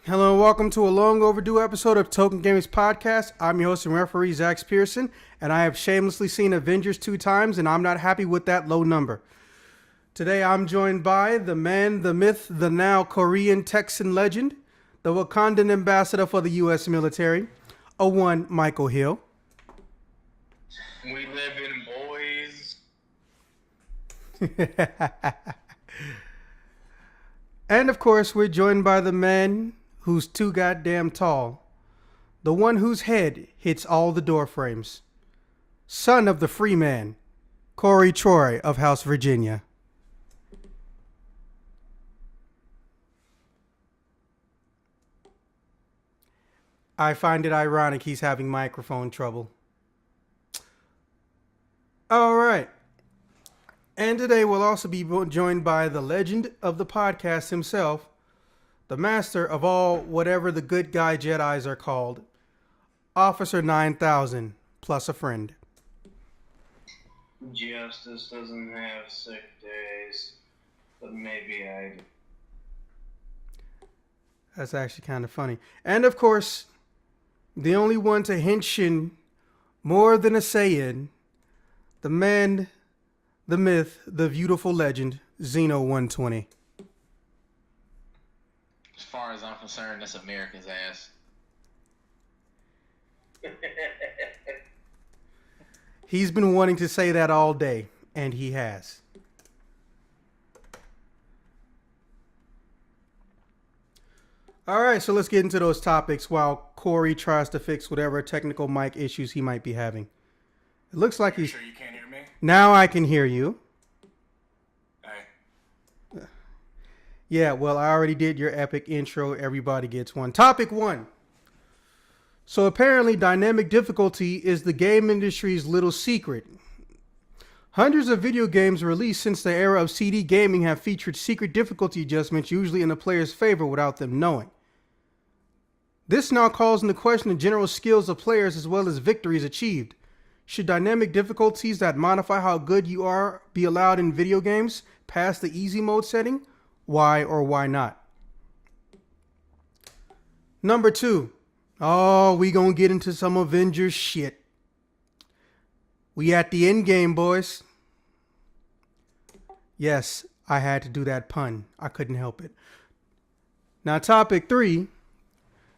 Hello and welcome to a long overdue episode of Token Gaming's podcast. I'm your host and referee, Zach Pearson, and I have shamelessly seen Avengers 2 times, and I'm not happy with that low number. Today I'm joined by the man, the myth, the now Korean Texan legend, the Wakandan ambassador for the U.S. military, one Michael Hill. We live in boys. And of course, we're joined by the man who's too goddamn tall, the one whose head hits all the door frames, son of the free man, Corey Troy of House Virginia. I find it ironic he's having microphone trouble. All right. And today we'll also be joined by the legend of the podcast himself, the master of all whatever the good guy Jedis are called, Officer 9000 plus a friend. Justice doesn't have sick days, but maybe I do. That's actually kind of funny. And of course, the only one to henshin more than a Saiyan, the man, the myth, the beautiful legend, Xeno 120. As far as I'm concerned, that's America's ass. He's been wanting to say that all day, and he has. All right, so let's get into those topics while Corey tries to fix whatever technical mic issues he might be having. It looks like he's... Sure you can't hear me? Now I can hear you. Hey. Yeah, well, I already did your epic intro. Everybody gets one. Topic 1. So apparently dynamic difficulty is the game industry's little secret. Hundreds of video games released since the era of CD gaming have featured secret difficulty adjustments, usually in the player's favor without them knowing. This now calls into question the general skills of players as well as victories achieved. Should dynamic difficulties that modify how good you are be allowed in video games past the easy mode setting? Why or why not? Number 2. Oh, we gonna get into some Avengers shit. We at the end game, boys. Yes, I had to do that pun. I couldn't help it. Now, topic 3.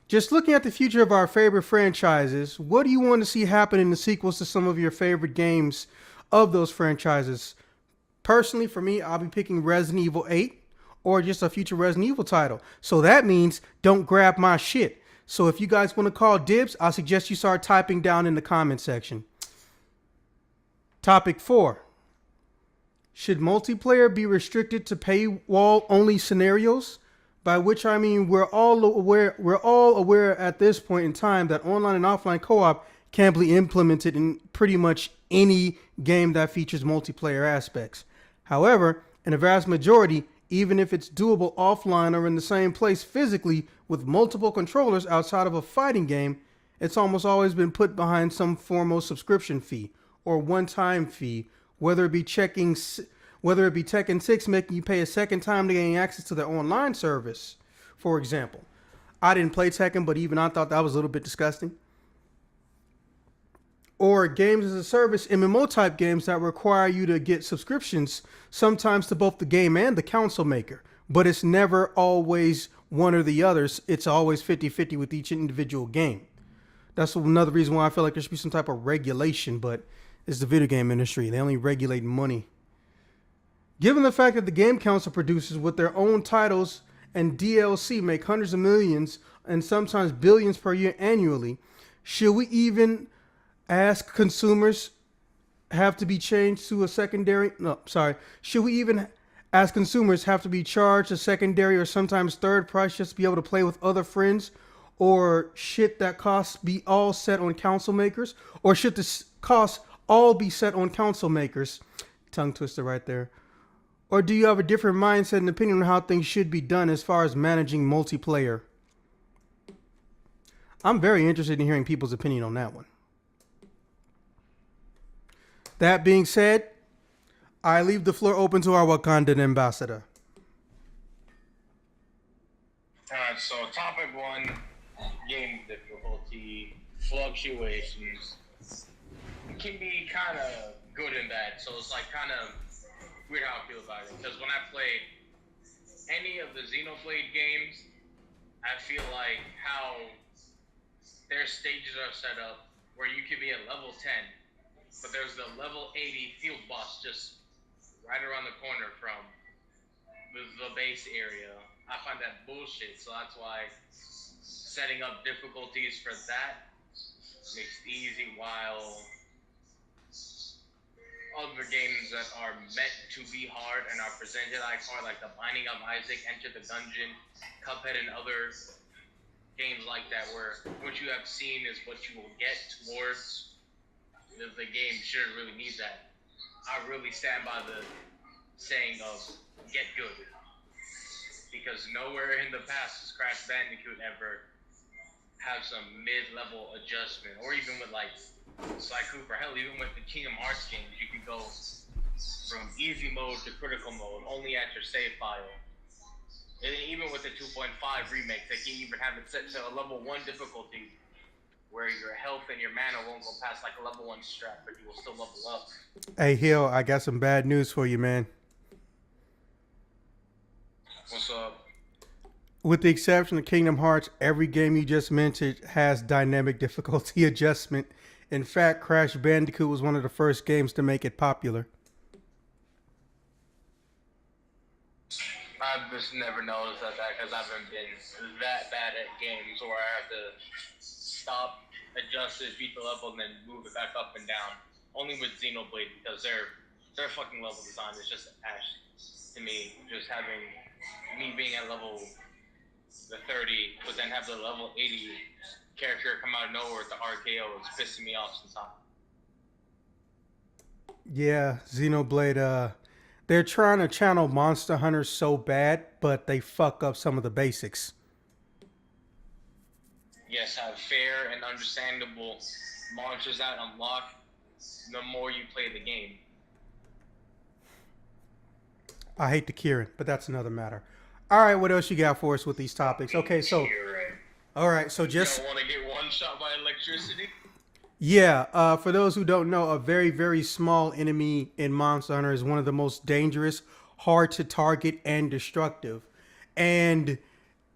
Just looking at the future of our favorite franchises, what do you want to see happen in the sequels to some of your favorite games of those franchises? Personally, for me, I'll be picking Resident Evil 8 or just a future Resident Evil title. So that means don't grab my shit. So if you guys want to call dibs, I suggest you start typing down in the comment section. Topic 4. Should multiplayer be restricted to paywall-only scenarios? By which I mean we're all aware at this point in time that online and offline co-op can be implemented in pretty much any game that features multiplayer aspects. However, in a vast majority, even if it's doable offline or in the same place physically with multiple controllers outside of a fighting game, it's almost always been put behind some form of subscription fee or one-time fee, whether it be Tekken 6 making you pay a second time to gain access to their online service, for example. I didn't play Tekken, but even I thought that was a little bit disgusting. Or games as a service, MMO type games that require you to get subscriptions, sometimes to both the game and the console maker. But it's never always one or the others. It's always 50-50 with each individual game. That's another reason why I feel like there should be some type of regulation, but it's the video game industry. They only regulate money. Given the fact that the game console producers with their own titles and DLC make hundreds of millions and sometimes billions per year annually, should we even ask consumers have to be changed to a secondary? No, sorry. Should we even ask consumers have to be charged a secondary or sometimes third price just to be able to play with other friends? Or shit that costs be all set on console makers? Or should the costs all be set on console makers? Tongue twister right there. Or do you have a different mindset and opinion on how things should be done as far as managing multiplayer? I'm very interested in hearing people's opinion on that one. That being said, I leave the floor open to our Wakandan ambassador. So topic 1, game difficulty fluctuations can be kind of good and bad. So it's like kind of weird how I feel about it. Because when I play any of the Xenoblade games, I feel like how their stages are set up where you can be at level 10, but there's the level 80 field boss just right around the corner from the base area. I find that bullshit, so that's why setting up difficulties for that makes it easy, while other games that are meant to be hard and are presented like hard, like the Binding of Isaac, Enter the Gungeon, Cuphead, and other games like that, where what you have seen is what you will get towards the game shouldn't really need that. I really stand by the saying of get good, because nowhere in the past does Crash Bandicoot ever have some mid-level adjustment, or even with like Sly Cooper, hell, even with the Kingdom Hearts games, you can go from easy mode to critical mode only at your save file. And even with the 2.5 remake, they can even have it set to a level 1 difficulty, where your health and your mana won't go past like a level 1 strat, but you will still level up. Hey, Hill, I got some bad news for you, man. What's up? With the exception of Kingdom Hearts, every game you just mentioned has dynamic difficulty adjustment. In fact, Crash Bandicoot was one of the first games to make it popular. I've just never noticed that because I haven't been that bad at games where I have to stop, adjust it, beat the level, and then move it back up and down. Only with Xenoblade, because their fucking level design is just ash to me. Just having me being at level the 30, but then have the level 80 character come out of nowhere with the RKO. It's pissing me off sometimes. Yeah, Xenoblade, they're trying to channel Monster Hunter so bad, but they fuck up some of the basics. Yes, have fair and understandable monsters that unlock the more you play the game. I hate to hear it, but that's another matter. All right, what else you got for us with these topics? Okay, so all right, so just you don't want to get one shot by electricity. yeah, for those who don't know, a very, very small enemy in Monster Hunter is one of the most dangerous, hard to target, and destructive. And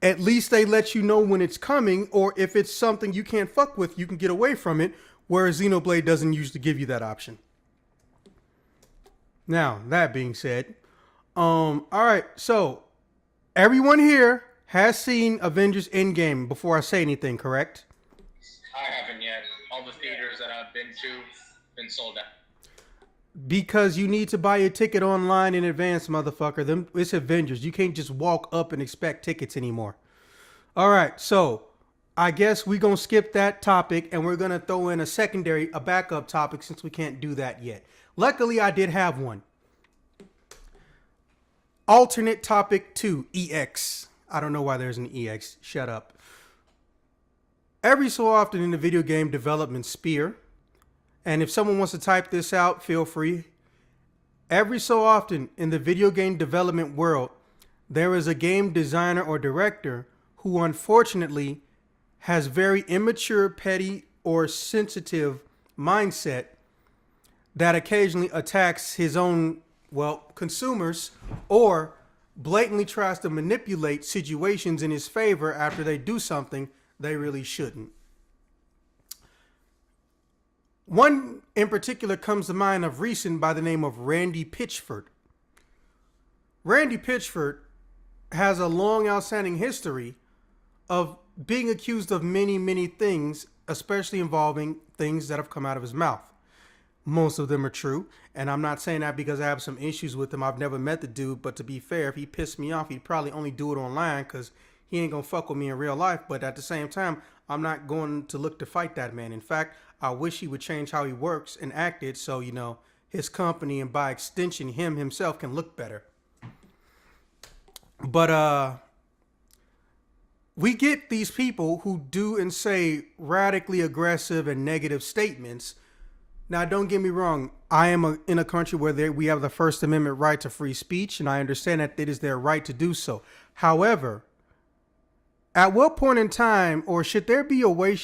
at least they let you know when it's coming, or if it's something you can't fuck with, you can get away from it, whereas Xenoblade doesn't usually give you that option. Now, that being said, all right, so everyone here has seen Avengers Endgame before I say anything, correct? I haven't yet. All the theaters that I've been to been sold out. Because you need to buy a ticket online in advance, motherfucker. It's Avengers. You can't just walk up and expect tickets anymore. All right, so I guess we're going to skip that topic and we're going to throw in a backup topic since we can't do that yet. Luckily, I did have one. Alternate topic 2, EX. I don't know why there's an EX. Shut up. Every so often in the video game development sphere, and if someone wants to type this out, feel free. Every so often in the video game development world, there is a game designer or director who unfortunately has very immature, petty, or sensitive mindset that occasionally attacks his own, consumers, or blatantly tries to manipulate situations in his favor after they do something they really shouldn't. One in particular comes to mind of recent by the name of Randy Pitchford. Randy Pitchford has a long outstanding history of being accused of many, many things, especially involving things that have come out of his mouth. Most of them are true, and I'm not saying that because I have some issues with him. I've never met the dude, but to be fair, if he pissed me off, he'd probably only do it online because he ain't gonna fuck with me in real life. But at the same time, I'm not going to look to fight that man. In fact, I wish he would change how he works and acted so, his company and by extension, him himself can look better. But we get these people who do and say radically aggressive and negative statements. Now, don't get me wrong. I am in a country where we have the First Amendment right to free speech, and I understand that it is their right to do so. However, At what point in time, or should there be a way,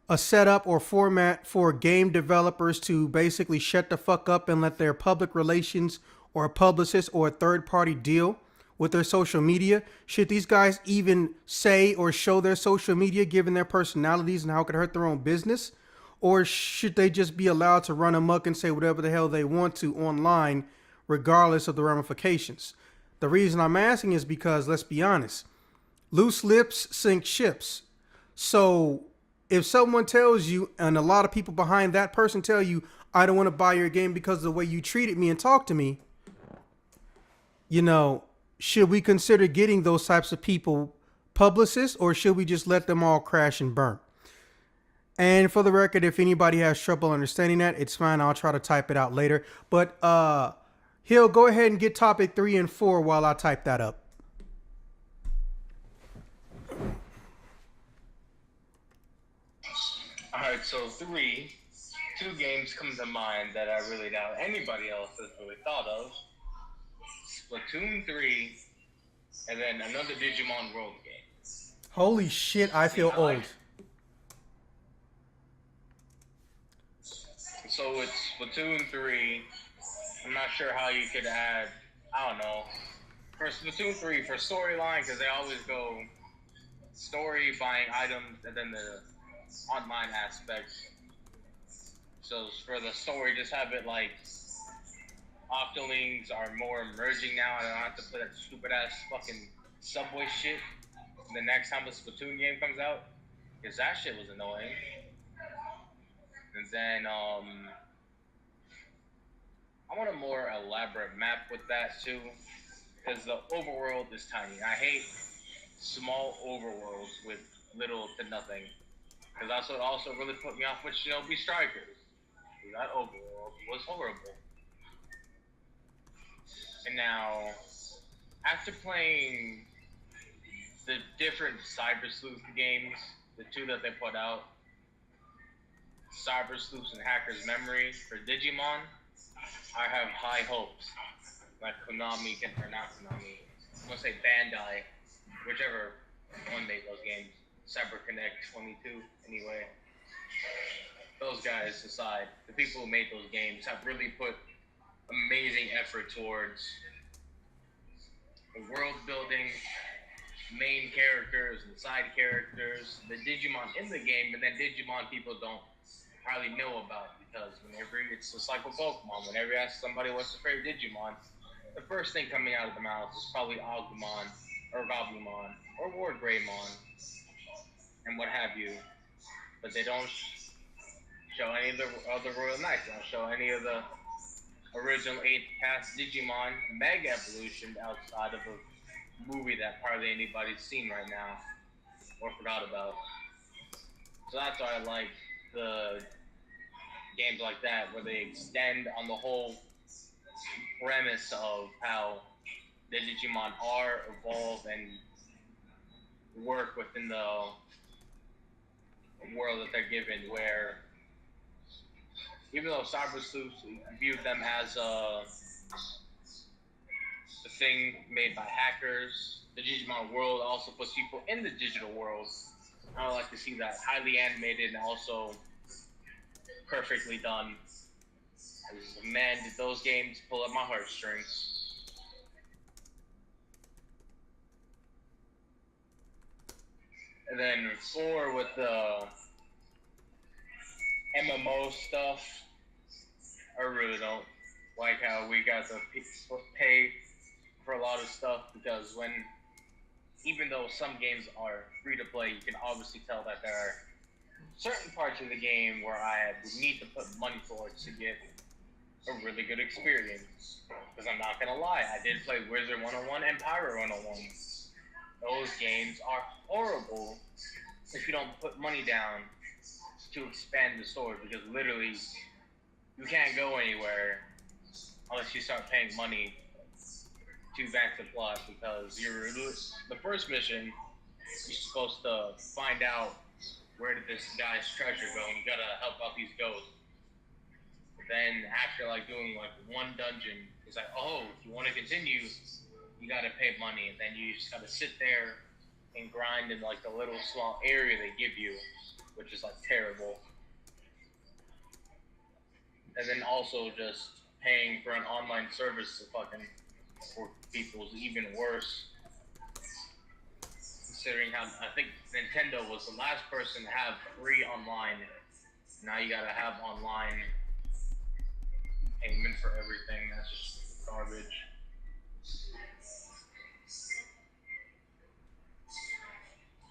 a setup or format for game developers to basically shut the fuck up and let their public relations or a publicist or a third party deal with their social media? Should these guys even say or show their social media given their personalities and how it could hurt their own business? Or should they just be allowed to run amok and say whatever the hell they want to online, regardless of the ramifications? The reason I'm asking is because, let's be honest, loose lips sink ships. So if someone tells you, and a lot of people behind that person tell you, I don't want to buy your game because of the way you treated me and talked to me, you know, should we consider getting those types of people publicists, or should we just let them all crash and burn? And for the record, if anybody has trouble understanding that, it's fine. I'll try to type it out later. But Hill, go ahead and get topic 3 and 4 while I type that up. All right, so two games come to mind that I really doubt anybody else has really thought of. Splatoon 3, and then another Digimon World game. Holy shit, I feel old. So it's Splatoon 3. I'm not sure how you could add, I don't know. For Splatoon 3, for storyline, because they always go story, buying items, and then the online aspects. So for the story, just have it like Octolings are more emerging now. I don't have to put that stupid ass fucking subway shit the next time the Splatoon game comes out, because that shit was annoying. And then I want a more elaborate map with that too, because the overworld is tiny. I hate small overworlds with little to nothing, because that's what also really put me off with Shinobi Strikers. That overworld was horrible. And now, after playing the different Cyber Sleuth games, the two that they put out, Cyber Sleuths and Hacker's Memory for Digimon, I have high hopes that Konami can, or not Konami, I'm gonna say Bandai, whichever one made those games, CyberConnect 22, anyway. Those guys aside, the people who made those games have really put amazing effort towards the world building, main characters and side characters, the Digimon in the game, and then Digimon people don't hardly know about, because whenever it's just like with Pokemon, whenever you ask somebody what's their favorite Digimon, the first thing coming out of the mouth is probably Agumon or Gabumon or Ward Greymon and what have you. But they don't show any of the other Royal Knights. They don't show any of the original 8th cast Digimon Mega Evolution outside of a movie that hardly anybody's seen right now or forgot about. So that's why I like the games like that, where they extend on the whole premise of how the Digimon are, evolve, and work within the world that they're given, where even though Cyber Sleuths viewed them as a thing made by hackers, the Digimon world also puts people in the digital world. I would like to see that highly animated and also perfectly done. Man, did those games pull up my heartstrings. And then 4 with the MMO stuff, I really don't like how we got to pay for a lot of stuff, because when, even though some games are free to play, you can obviously tell that there are certain parts of the game where I would need to put money towards to get a really good experience. Because I'm not gonna lie, I did play Wizard 101 and Pyro 101. Those games are horrible if you don't put money down to expand the story, because literally you can't go anywhere unless you start paying money to advance the plot, because the first mission, you're supposed to find out where did this guy's treasure go, and you gotta help out these ghosts. But then after like doing like one dungeon, it's like, oh, if you want to continue, you gotta pay money, and then you just gotta sit there and grind in like the little small area they give you, which is like terrible. And then also just paying for an online service to fucking for people is even worse. Considering how I think Nintendo was the last person to have free online. Now you gotta have online payment for everything. That's just garbage.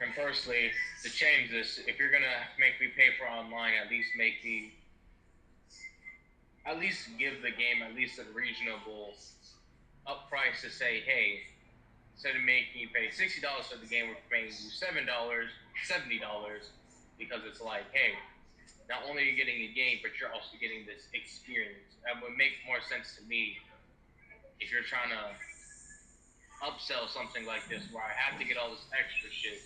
And firstly, to change this, if you're gonna make me pay for online, at least give the game at least a reasonable up price to say, hey, instead of making you pay $60 for the game, we're paying you $7, $70, because it's like, hey, not only are you getting a game, but you're also getting this experience. That would make more sense to me if you're trying to upsell something like this, where I have to get all this extra shit.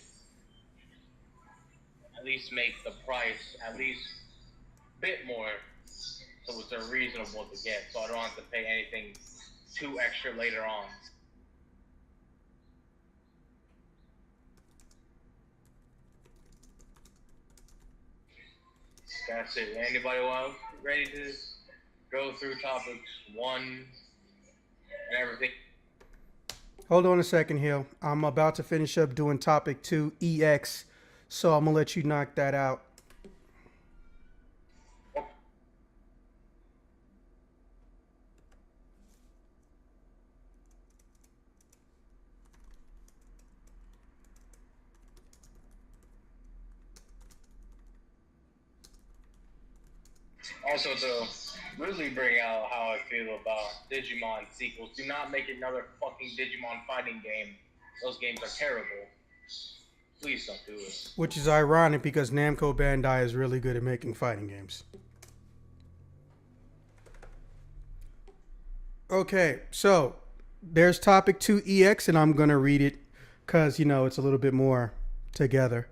At least make the price at least a bit more, so it's reasonable to get, so I don't have to pay anything too extra later on. That's it. Anybody else ready to go through topics 1 and everything? Hold on a second, Hill. I'm about to finish up doing topic 2, EX, so I'm going to let you knock that out. Also, to really bring out how I feel about Digimon sequels, do not make another fucking Digimon fighting game. Those games are terrible. Please don't do it. Which is ironic because Namco Bandai is really good at making fighting games. Okay, so there's topic 2 EX, and I'm going to read it because, it's a little bit more together.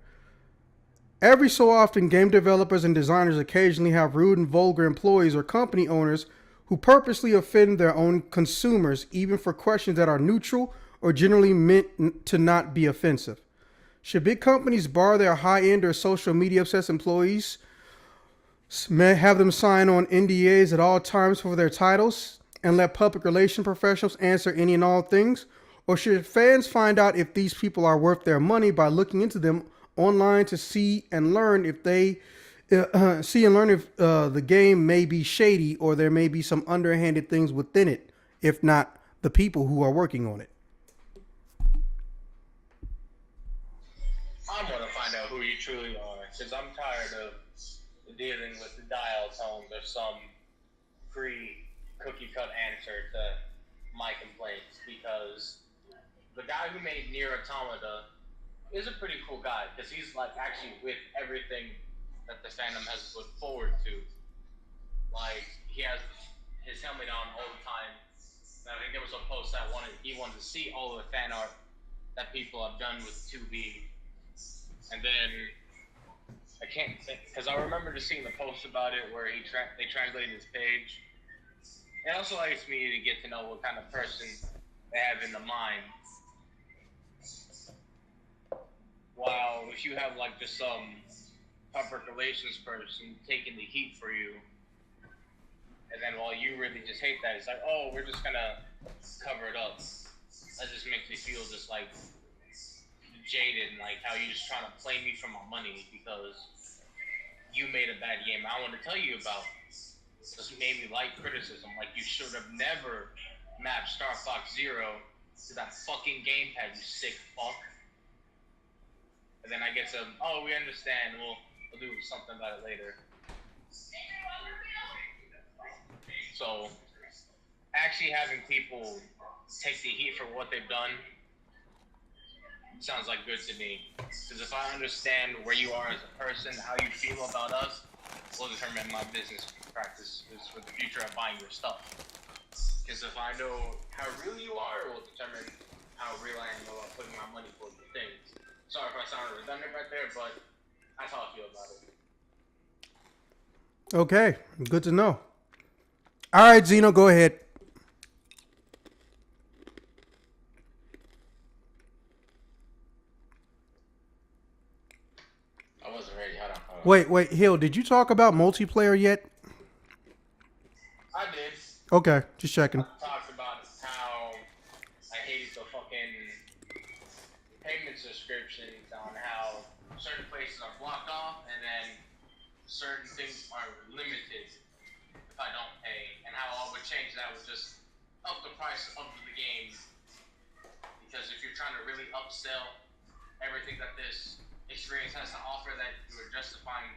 Every so often, game developers and designers occasionally have rude and vulgar employees or company owners who purposely offend their own consumers, even for questions that are neutral or generally meant to not be offensive. Should big companies bar their high-end or social media obsessed employees, have them sign on NDAs at all times for their titles, and let public relation professionals answer any and all things? Or should fans find out if these people are worth their money by looking into them online to see and learn if the game may be shady or there may be some underhanded things within it, if not the people who are working on it? I'm gonna find out who you truly are, because I'm tired of dealing with the dial tones or some pre-cookie cut answer to my complaints, because the guy who made Nier Automata is a pretty cool guy, because he's like actually with everything that the fandom has looked forward to. Like, he has his helmet on all the time. I think there was a post that he wanted to see all of the fan art that people have done with 2B. And then I can't think, because I remember just seeing the post about it where they translated his page. It also likes me to get to know what kind of person they have in the mind. While if you have like just some public relations person taking the heat for you, and then while you really just hate that, it's like, oh, we're just gonna cover it up. That just makes me feel just like jaded, and like how you just trying to play me for my money because you made a bad game I want to tell you about. Just maybe light criticism, like you should have never mapped Star Fox Zero to that fucking gamepad, you sick fuck. And then I get some, oh, we understand, we'll do something about it later. So, actually having people take the heat for what they've done sounds like good to me. Because if I understand where you are as a person, how you feel about us, will determine my business practices for the future of buying your stuff. Because if I know how real you are, it will determine how real I am about putting my money towards the things. Sorry if I sound redundant right there, but that's how I feel about it. Okay, good to know. All right, Zeno, go ahead. already. Hold on. Wait, Hill, did you talk about multiplayer yet? I did. Okay, just checking. I talked about how I hated the fucking payment subscriptions on how certain places are blocked off and then certain things are limited if I don't pay, and how all would change that would just up the price of the game. Because if you're trying to really upsell everything that this experience has to offer, that you are justifying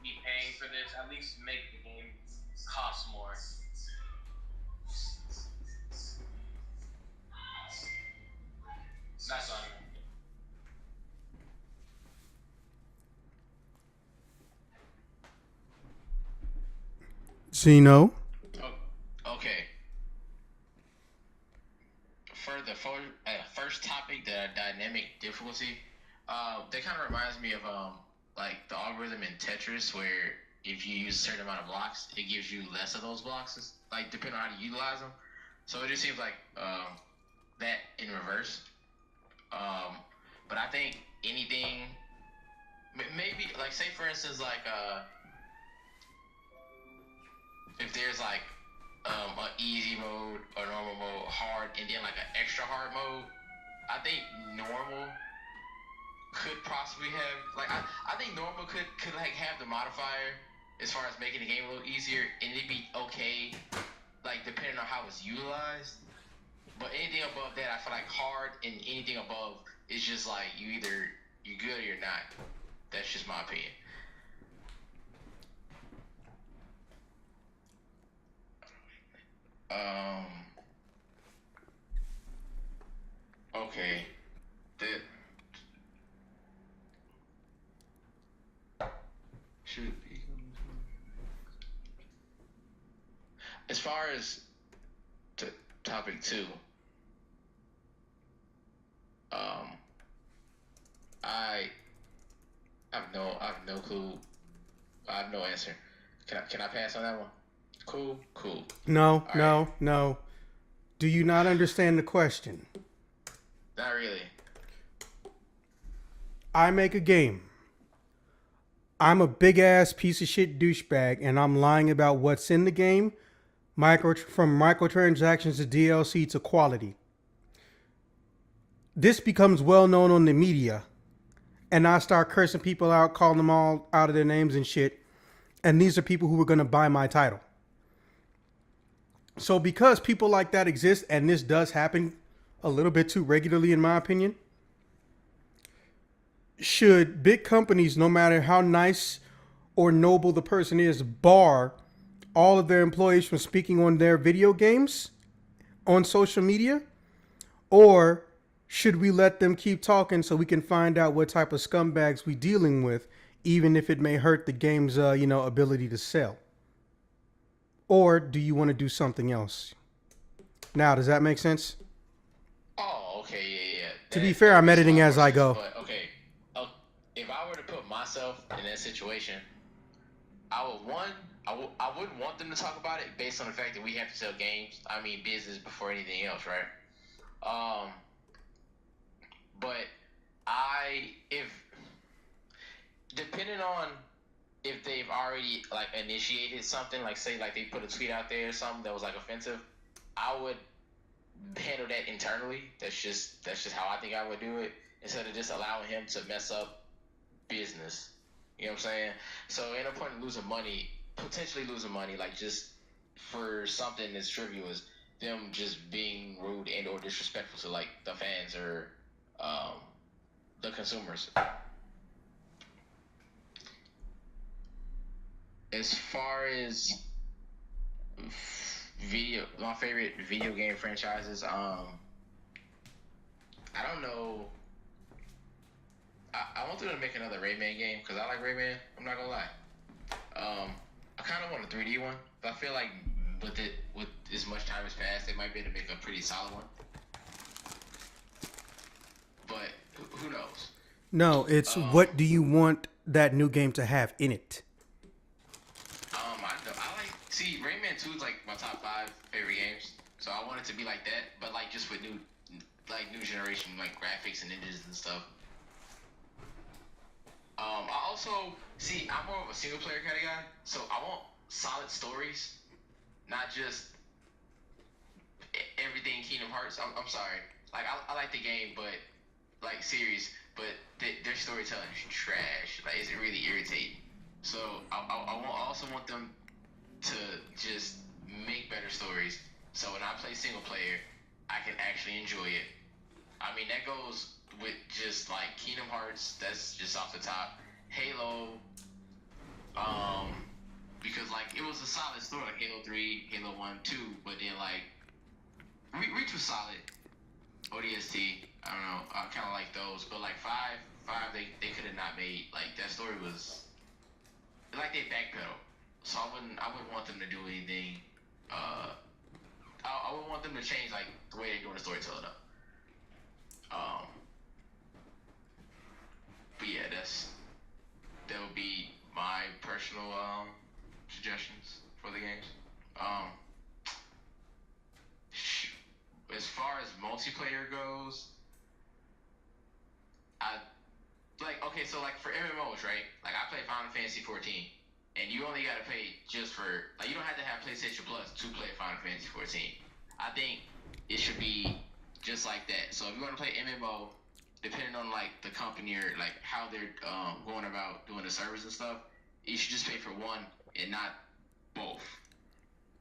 me paying for this, at least make the game cost more. That's all I know. Zeno. Oh, okay. For the first topic, the dynamic difficulty, that kind of reminds me of like the algorithm in Tetris, where if you use a certain amount of blocks, it gives you less of those blocks, like depending on how to utilize them. So it just seems like that in reverse. But I think anything, maybe like say for instance, like if there's like an easy mode, a normal mode, hard, and then like an extra hard mode, I think normal could possibly have like I think normal could like have the modifier as far as making the game a little easier, and it'd be okay, like depending on how it's utilized. But anything above that, I feel like hard, and anything above is just like you're good or you're not. That's just my opinion. Um. Okay. That should be. As far as topic 2, I have no clue. I have no answer. Can I pass on that one? Cool. No, All no, right. no. Do you not understand the question? Not really. I make a game. I'm a big ass piece of shit douchebag, and I'm lying about what's in the game, from microtransactions to DLC to quality. This becomes well known on the media, and I start cursing people out, calling them all out of their names and shit. And these are people who are going to buy my title. So because people like that exist, and this does happen a little bit too regularly, in my opinion, should big companies, no matter how nice or noble the person is, bar all of their employees from speaking on their video games on social media? Or should we let them keep talking so we can find out what type of scumbags we dealing with, even if it may hurt the game's ability to sell? Or do you want to do something else? Now, does that make sense? Oh, okay, yeah. To be fair, I'm editing as I go. But okay, if I were to put myself in that situation, I wouldn't want them to talk about it based on the fact that we have to sell games. I mean, business before anything else, right? But if depending on if they've already like initiated something, like say like they put a tweet out there or something that was like offensive, I would handle that internally. That's just how I think I would do it, instead of just allowing him to mess up business. You know what I'm saying? So ain't no point in potentially losing money, like just for something as trivial as them just being rude and or disrespectful to like the fans or the consumers. As far as my favorite video game franchises, I don't know. I want them to make another Rayman game because I like Rayman. I'm not gonna lie. I kind of want a 3D one, but I feel like with as much time has passed, they might be able to make a pretty solid one. But who knows? No, it's what do you want that new game to have in it? See, Rayman 2 is like my top 5 favorite games, so I want it to be like that, but like just with new generation like graphics and engines and stuff. I also see. I'm more of a single player kind of guy, so I want solid stories, not just everything Kingdom Hearts. I'm sorry. Like I like the game, but like series, but their storytelling is trash. Like it's really irritating. So I also want them to just make better stories. So when I play single player, I can actually enjoy it. I mean that goes with just like Kingdom Hearts. That's just off the top. Halo, um, because like it was a solid story, like Halo 3, Halo 1, 2, but then like Reach was solid. ODST, I don't know, I kind of like those, but like five, they could have not made like that story was like they backpedal. So I wouldn't want them to do anything. I would want them to change like the way they're doing the storytelling up. Um, but yeah, that would be my personal suggestions for the games. Um, as far as multiplayer goes, I like okay. So like for MMOs, right? Like I play Final Fantasy 14, and you only gotta pay just for like you don't have to have PlayStation Plus to play Final Fantasy 14. I think it should be just like that. So if you're gonna play MMO, depending on like the company or like how they're going about doing the service and stuff, you should just pay for one and not both.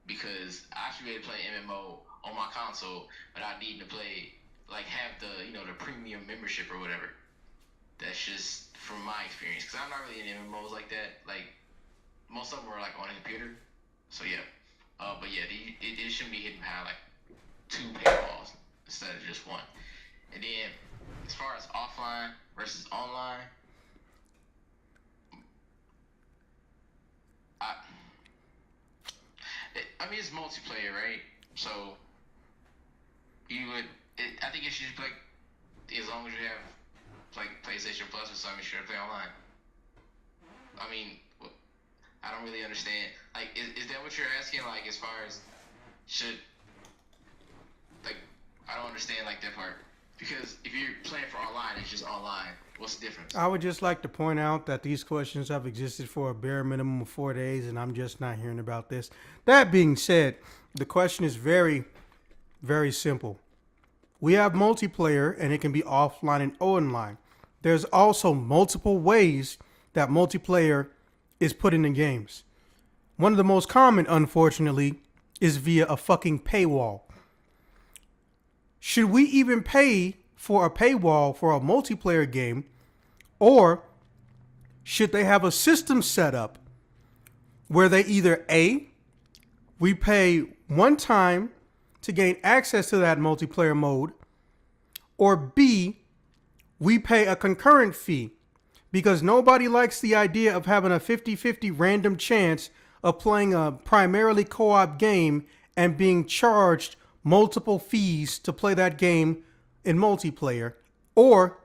Because I should be able to play MMO on my console without needing to play like have the the premium membership or whatever. That's just from my experience because I'm not really in MMOs like that. Like most of them are like on a computer, so yeah. But yeah, it shouldn't be hidden behind like two paywalls instead of just one. And then as far as offline versus online, I mean it's multiplayer, right? So I think it should be like as long as you have like PlayStation Plus or something, sure to play online. I mean, I don't really understand. Like, is that what you're asking? Like, as far as should like, I don't understand like that part because if you're playing for online, it's just online. What's the difference? I would just like to point out that these questions have existed for a bare minimum of 4 days, and I'm just not hearing about this. That being said, the question is very, very simple. We have multiplayer, and it can be offline and online. There's also multiple ways that multiplayer is put into games. One of the most common, unfortunately, is via a fucking paywall. Should we even pay for a paywall for a multiplayer game, or should they have a system set up where they either A, we pay one time to gain access to that multiplayer mode, or B, we pay a concurrent fee because nobody likes the idea of having a 50-50 random chance of playing a primarily co-op game and being charged multiple fees to play that game in multiplayer, or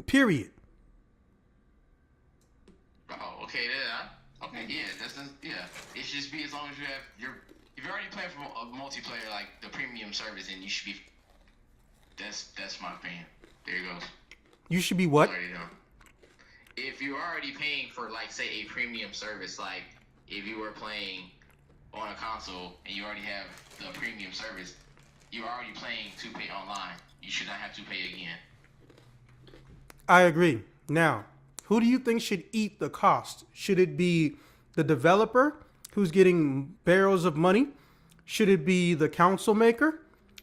period. Oh, okay, okay, yeah, yeah. It should just be as long as you have if you're already playing for a multiplayer like the premium service, then you should be. That's my opinion. There you go. You should be what? If you're already paying for like say a premium service, like if you were playing on a console and you already have the premium service, you're already playing to pay online. You should not have to pay again. I agree. Now, who do you think should eat the cost? Should it be the developer who's getting barrels of money? Should it be the console maker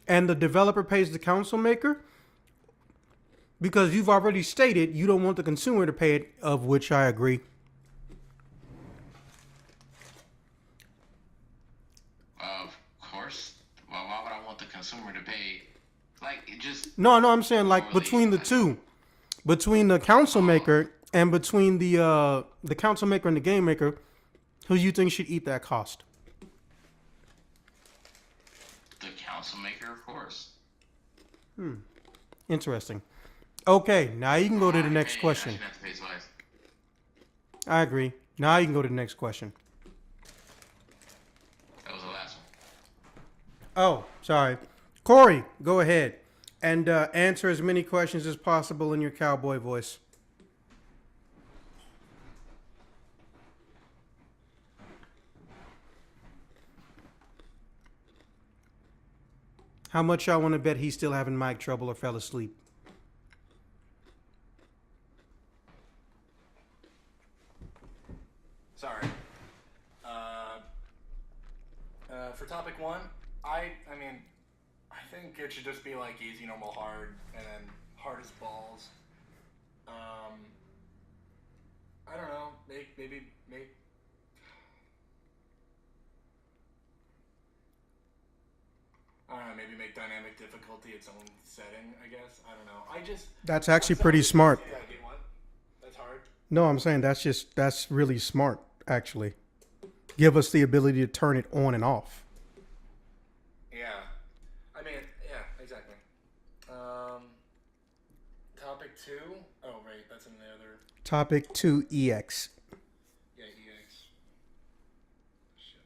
and the developer pays the console maker? Because you've already stated you don't want the consumer to pay it, of which I agree. Of course. Well, why would I want the consumer to pay? Like, it just... No, I'm saying like between the two. Between the console maker and between the console maker and the game maker, who do you think should eat that cost? The console maker, of course. Interesting. Okay, now you can go to the next question. I shouldn't have to pay twice. I agree. Now you can go to the next question. That was the last one. Oh, sorry. Corey, go ahead and answer as many questions as possible in your cowboy voice. How much y'all want to bet he's still having mic trouble or fell asleep? Sorry. For topic one, I mean, I think it should just be like easy, normal, hard, and then hard as balls. I don't know. Maybe. I don't know. Maybe make dynamic difficulty its own setting. I guess. I don't know. That's actually pretty smart. Yeah. What? That's hard. No, I'm saying that's really smart, actually. Give us the ability to turn it on and off. Yeah. I mean, yeah, exactly. Topic 2. Oh, right, that's in the other. Topic 2 EX. Yeah, EX. Shit.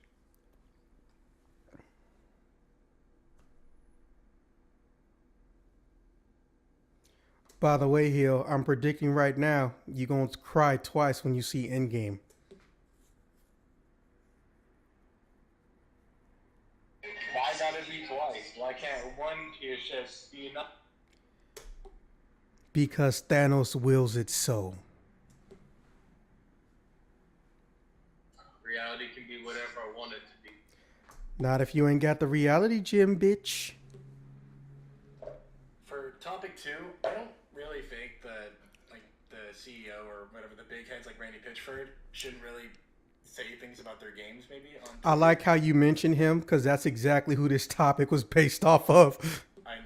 By the way, Hill, I'm predicting right now you're going to cry twice when you see Endgame. Why gotta be twice? Why can't one tear just be enough? Because Thanos wills it so. Reality can be whatever I want it to be. Not if you ain't got the reality gym, bitch. For topic 2, I don't really think that like the CEO or whatever the big heads like Randy Pitchford shouldn't really say things about their games maybe on I like how you mentioned him because that's exactly who this topic was based off of. I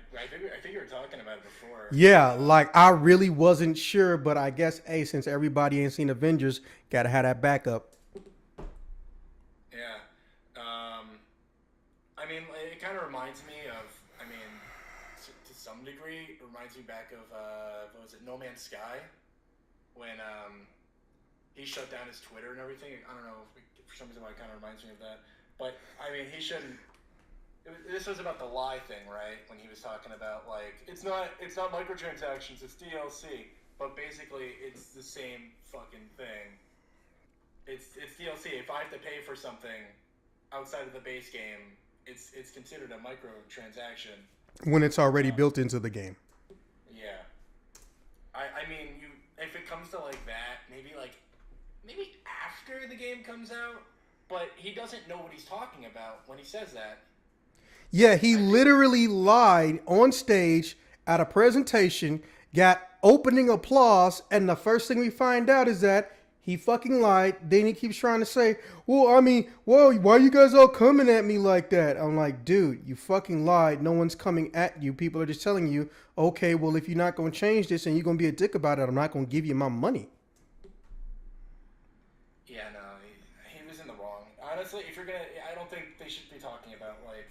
think you were talking about it before. Yeah, like I really wasn't sure, but I guess since everybody ain't seen Avengers, gotta have that backup. Yeah. I mean, it kind of reminds me of, I mean, to some degree, it reminds me back of, what was it, No Man's Sky? When, he shut down his Twitter and everything. I don't know, for some reason it kind of reminds me of that. But, I mean, he shouldn't, this was about the lie thing, right? When he was talking about, like, it's not microtransactions, it's DLC. But basically, it's the same fucking thing. It's DLC. If I have to pay for something outside of the base game, it's considered a microtransaction. When it's already built into the game. Yeah. I mean, if it comes to like that, maybe after the game comes out, but he doesn't know what he's talking about when he says that. Yeah, he literally lied on stage at a presentation, got opening applause, and the first thing we find out is that he fucking lied. Then he keeps trying to say, well, I mean, why you guys all coming at me like that? I'm like, dude, you fucking lied. No one's coming at you. People are just telling you, okay, well, if you're not going to change this and you're going to be a dick about it, I'm not going to give you my money. Yeah, no, he was in the wrong. Honestly, if you're going to, I don't think they should be talking about, like,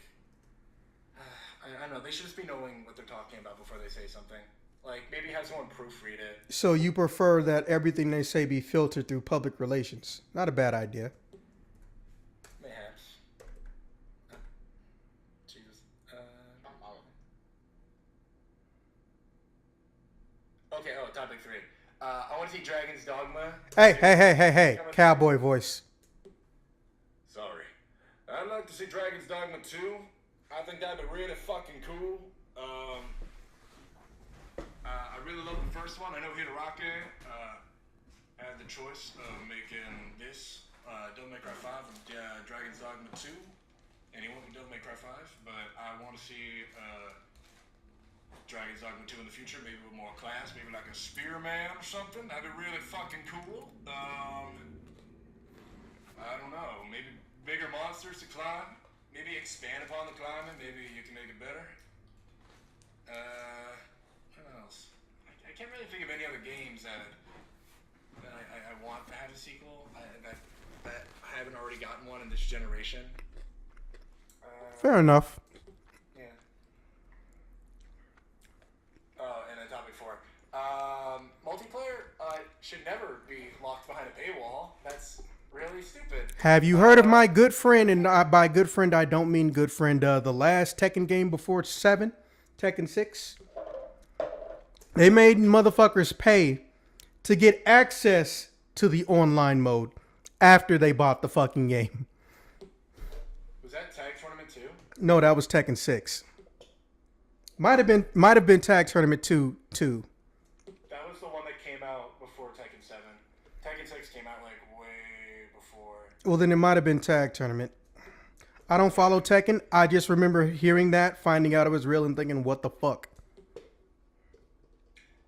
I don't know, they should just be knowing what they're talking about before they say something. Like, maybe have someone proofread it. So you prefer that everything they say be filtered through public relations. Not a bad idea. Mayhaps. Jesus. Okay, topic 3. I want to see Dragon's Dogma. Hey. Cowboy voice. Sorry. I'd like to see Dragon's Dogma 2. I think that'd be really fucking cool. I really love the first one. I know Hideaki had the choice of making this Devil May Cry 5 and Dragon's Dogma 2, and he went with Devil May Cry 5. But I want to see Dragon's Dogma 2 in the future, maybe with more class, maybe like a spearman or something. That'd be really fucking cool. I don't know. Maybe bigger monsters to climb. Maybe expand upon the climbing. Maybe you can make it better. What else? I can't really think of any other games that I want to have a sequel. That I haven't already gotten one in this generation. Fair enough. Yeah. Oh, and then topic 4. Multiplayer should never be locked behind a paywall. That's really stupid. Have you heard of my good friend? And by good friend, I don't mean good friend. The last Tekken game before 7, Tekken 6. They made motherfuckers pay to get access to the online mode after they bought the fucking game. Was that Tag Tournament 2? No, that was Tekken 6. Might have been Tag Tournament 2 too. That was the one that came out before Tekken 7. Tekken 6 came out like way before. Well, then it might have been Tag Tournament. I don't follow Tekken. I just remember hearing that, finding out it was real, and thinking, "What the fuck?"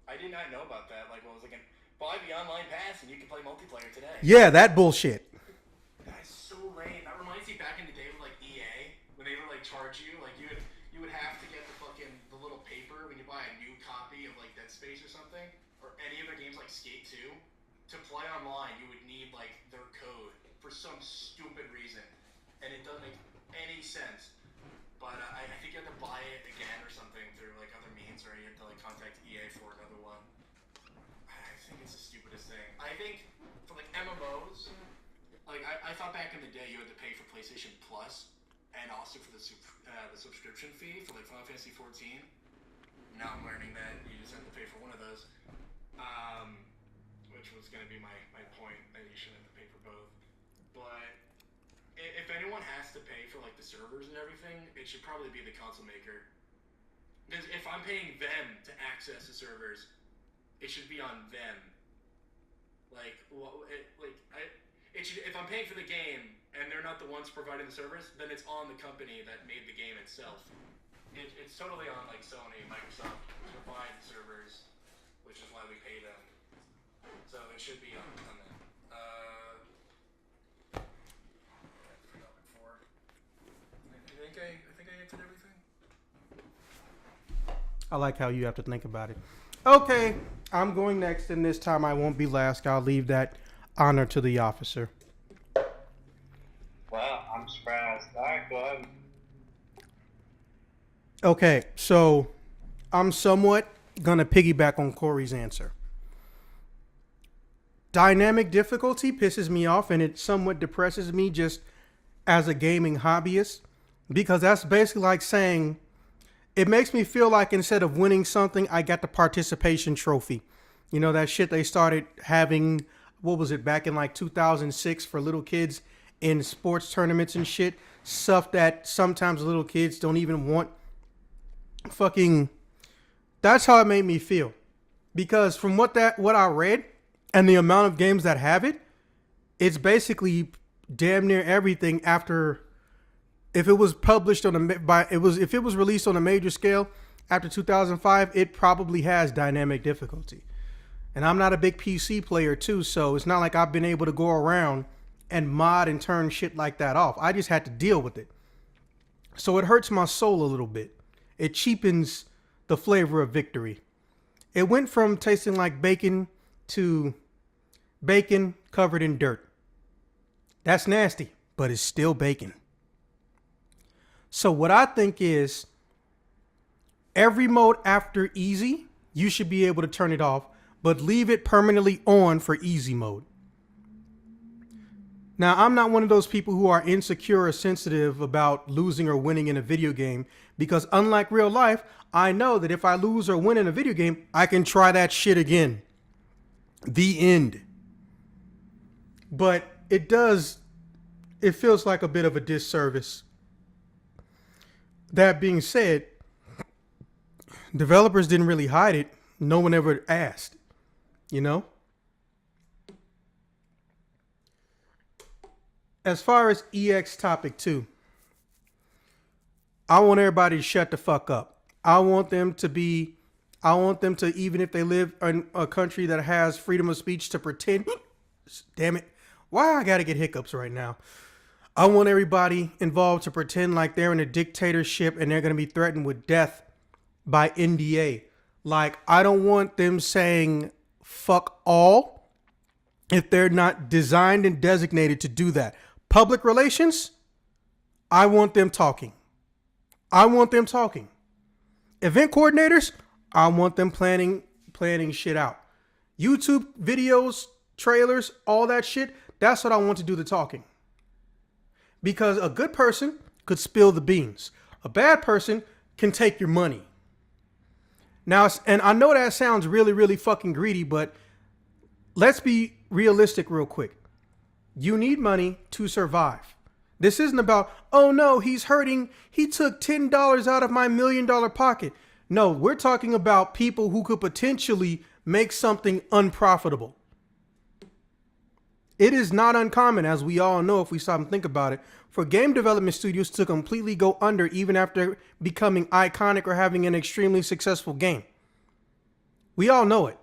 I did not know about that. Like, what was like, buy the online pass and you can play multiplayer today. Yeah, that bullshit. That's so lame. That reminds me back in the day with like EA when they would like charge you, like you would have to get the little paper when you buy a new copy of like Dead Space or something, or any of their games like Skate 2. To play online, you would need like their code for some stupid reason, and it doesn't make any sense. But I think you have to buy it again or something through like other means, or you have to like contact EA for another one. I think it's the stupidest thing. I think for like MMOs, like I thought back in the day you had to pay for PlayStation Plus and also for the subscription fee for like Final Fantasy 14. Now I'm learning that you just have to pay for one of those, which was going to be my point, that you shouldn't have to pay for both. But if anyone has to pay for like the servers and everything, it should probably be the console maker. Because if I'm paying them to access the servers, it should be on them. If I'm paying for the game and they're not the ones providing the servers, then it's on the company that made the game itself. It's totally on like Sony and Microsoft to provide the servers, which is why we pay them. So it should be on them. I think I answered everything. I like how you have to think about it. Okay, I'm going next, and this time I won't be last. I'll leave that honor to the officer. Well, I'm surprised. All right, go ahead. Okay, so I'm somewhat going to piggyback on Corey's answer. Dynamic difficulty pisses me off, and it somewhat depresses me just as a gaming hobbyist, because that's basically like saying, it makes me feel like instead of winning something, I got the participation trophy. You know, that shit they started having, what was it, back in like 2006 for little kids in sports tournaments and shit. Stuff that sometimes little kids don't even want. Fucking, that's how it made me feel. Because from what I read and the amount of games that have it, it's basically damn near everything after. If it was published if it was released on a major scale after 2005, it probably has dynamic difficulty. And I'm not a big PC player too, so it's not like I've been able to go around and mod and turn shit like that off. I just had to deal with it. So it hurts my soul a little bit. It cheapens the flavor of victory. It went from tasting like bacon to bacon covered in dirt. That's nasty, but it's still bacon. So what I think is, every mode after easy, you should be able to turn it off, but leave it permanently on for easy mode. Now, I'm not one of those people who are insecure or sensitive about losing or winning in a video game, because unlike real life, I know that if I lose or win in a video game, I can try that shit again. The end. But it feels like a bit of a disservice. That being said, developers didn't really hide it. No one ever asked, you know? As far as EX topic 2, I want everybody to shut the fuck up. I want them to, even if they live in a country that has freedom of speech, to pretend, damn it, why I gotta get hiccups right now? I want everybody involved to pretend like they're in a dictatorship and they're going to be threatened with death by NDA. Like, I don't want them saying fuck all if they're not designed and designated to do that. Public relations, I want them talking. Event coordinators, I want them planning shit out. YouTube videos, trailers, all that shit, that's what I want to do the talking. Because a good person could spill the beans. A bad person can take your money. Now, and I know that sounds really, really fucking greedy, but let's be realistic real quick. You need money to survive. This isn't about, oh no, he's hurting. He took $10 out of my $1 million pocket. No, we're talking about people who could potentially make something unprofitable. It is not uncommon, as we all know if we stop and think about it, for game development studios to completely go under even after becoming iconic or having an extremely successful game. We all know it.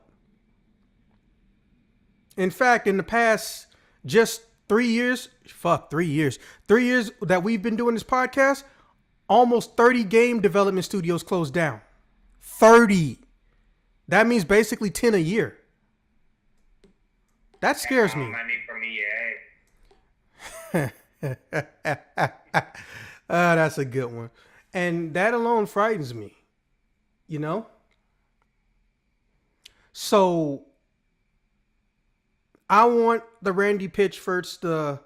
In fact, in the past just 3 years, 3 years that we've been doing this podcast, almost 30 game development studios closed down. 30. That means basically 10 a year. That scares me. Money from EA. That's a good one. And that alone frightens me. You know? So I want the Randy Pitchfords, the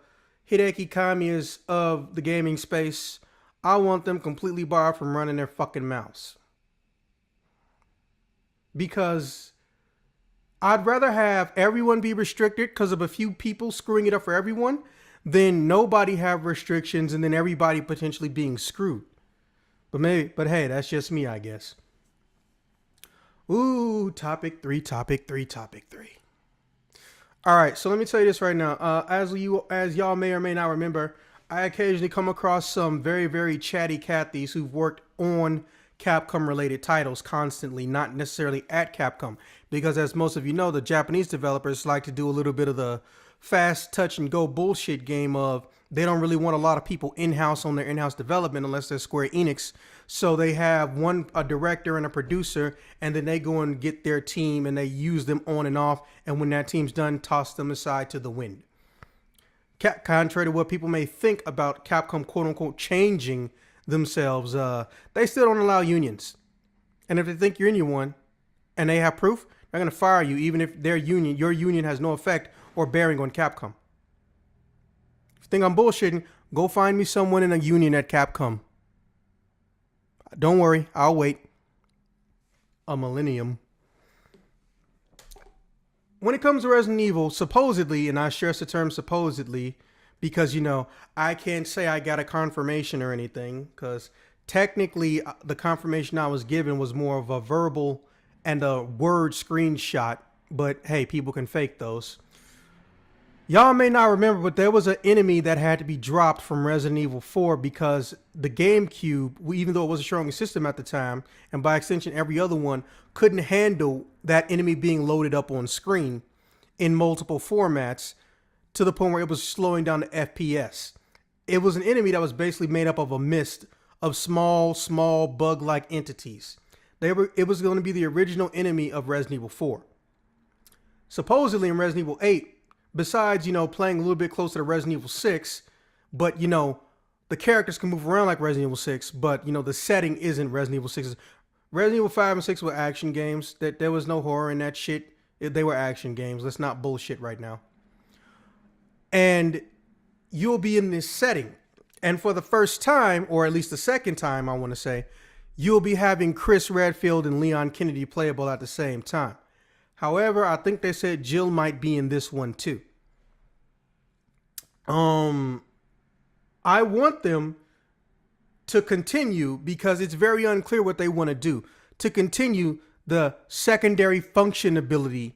Hideki Kamiyas of the gaming space. I want them completely barred from running their fucking mouths. Because I'd rather have everyone be restricted because of a few people screwing it up for everyone than nobody have restrictions and then everybody potentially being screwed. But hey, that's just me, I guess. Ooh, topic three. All right, so let me tell you this right now. As y'all may or may not remember, I occasionally come across some very, very chatty Cathys who've worked on Capcom-related titles constantly, not necessarily at Capcom. Because as most of you know, the Japanese developers like to do a little bit of the fast touch and go bullshit game of they don't really want a lot of people in-house on their in-house development unless they're Square Enix. So they have a director and a producer, and then they go and get their team and they use them on and off. And when that team's done, toss them aside to the wind. Contrary to what people may think about Capcom, quote unquote, changing themselves, they still don't allow unions. And if they think you're in one and they have proof, they're going to fire you even if your union has no effect or bearing on Capcom. If you think I'm bullshitting, go find me someone in a union at Capcom. Don't worry, I'll wait a millennium. When it comes to Resident Evil, supposedly, and I stress the term supposedly, because, you know, I can't say I got a confirmation or anything, because technically the confirmation I was given was more of a verbal and a word screenshot, but hey, people can fake those. Y'all may not remember, but there was an enemy that had to be dropped from Resident Evil 4 because the GameCube, even though it was a strong system at the time, and by extension every other one, couldn't handle that enemy being loaded up on screen in multiple formats to the point where it was slowing down the FPS. It was an enemy that was basically made up of a mist of small bug-like entities. It was going to be the original enemy of Resident Evil 4. Supposedly in Resident Evil 8, besides, you know, playing a little bit closer to Resident Evil 6, but, you know, the characters can move around like Resident Evil 6, but, you know, the setting isn't Resident Evil 6. Resident Evil 5 and 6 were action games. There was no horror in that shit. They were action games. Let's not bullshit right now. And you'll be in this setting. And for the first time, or at least the second time, I want to say, you'll be having Chris Redfield and Leon Kennedy playable at the same time. However, I think they said Jill might be in this one too. I want them to continue, because it's very unclear what they want to do, to continue the secondary function ability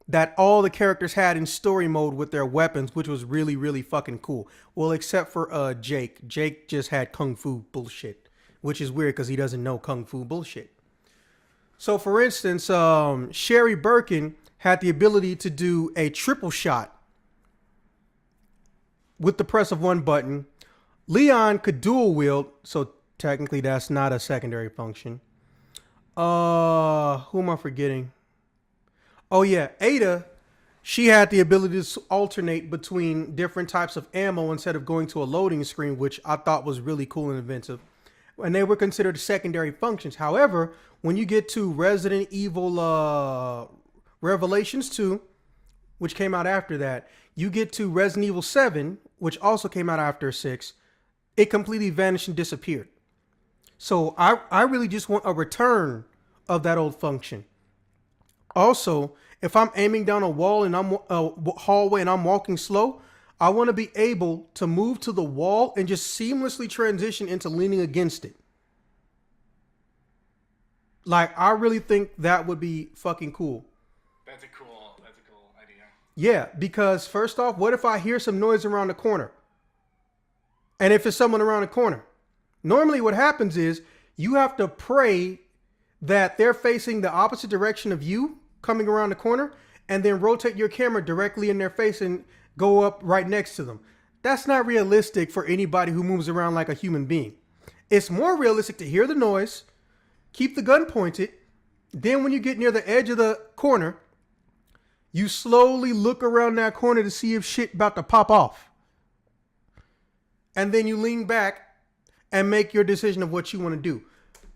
that all the characters had in story mode with their weapons, which was really, really fucking cool. Well, except for Jake. Jake just had kung fu bullshit, which is weird because he doesn't know kung fu bullshit. So, for instance, Sherry Birkin had the ability to do a triple shot with the press of one button. Leon could dual wield, so technically that's not a secondary function. Who am I forgetting? Oh yeah, Ada, she had the ability to alternate between different types of ammo instead of going to a loading screen, which I thought was really cool and inventive. And they were considered secondary functions. However, when you get to Resident Evil Revelations 2, which came out after that, you get to Resident Evil 7, which also came out after 6, it completely vanished and disappeared. So I really just want a return of that old function. Also, if I'm aiming down a wall and I'm a hallway and I'm walking slow, I want to be able to move to the wall and just seamlessly transition into leaning against it. Like, I really think that would be fucking cool. That's a cool idea. Yeah, because first off, what if I hear some noise around the corner? And if it's someone around the corner? Normally what happens is you have to pray that they're facing the opposite direction of you coming around the corner, and then rotate your camera directly in their face and go up right next to them. That's not realistic for anybody who moves around like a human being. It's more realistic to hear the noise, keep the gun pointed, then when you get near the edge of the corner, you slowly look around that corner to see if shit about to pop off. And then you lean back and make your decision of what you want to do.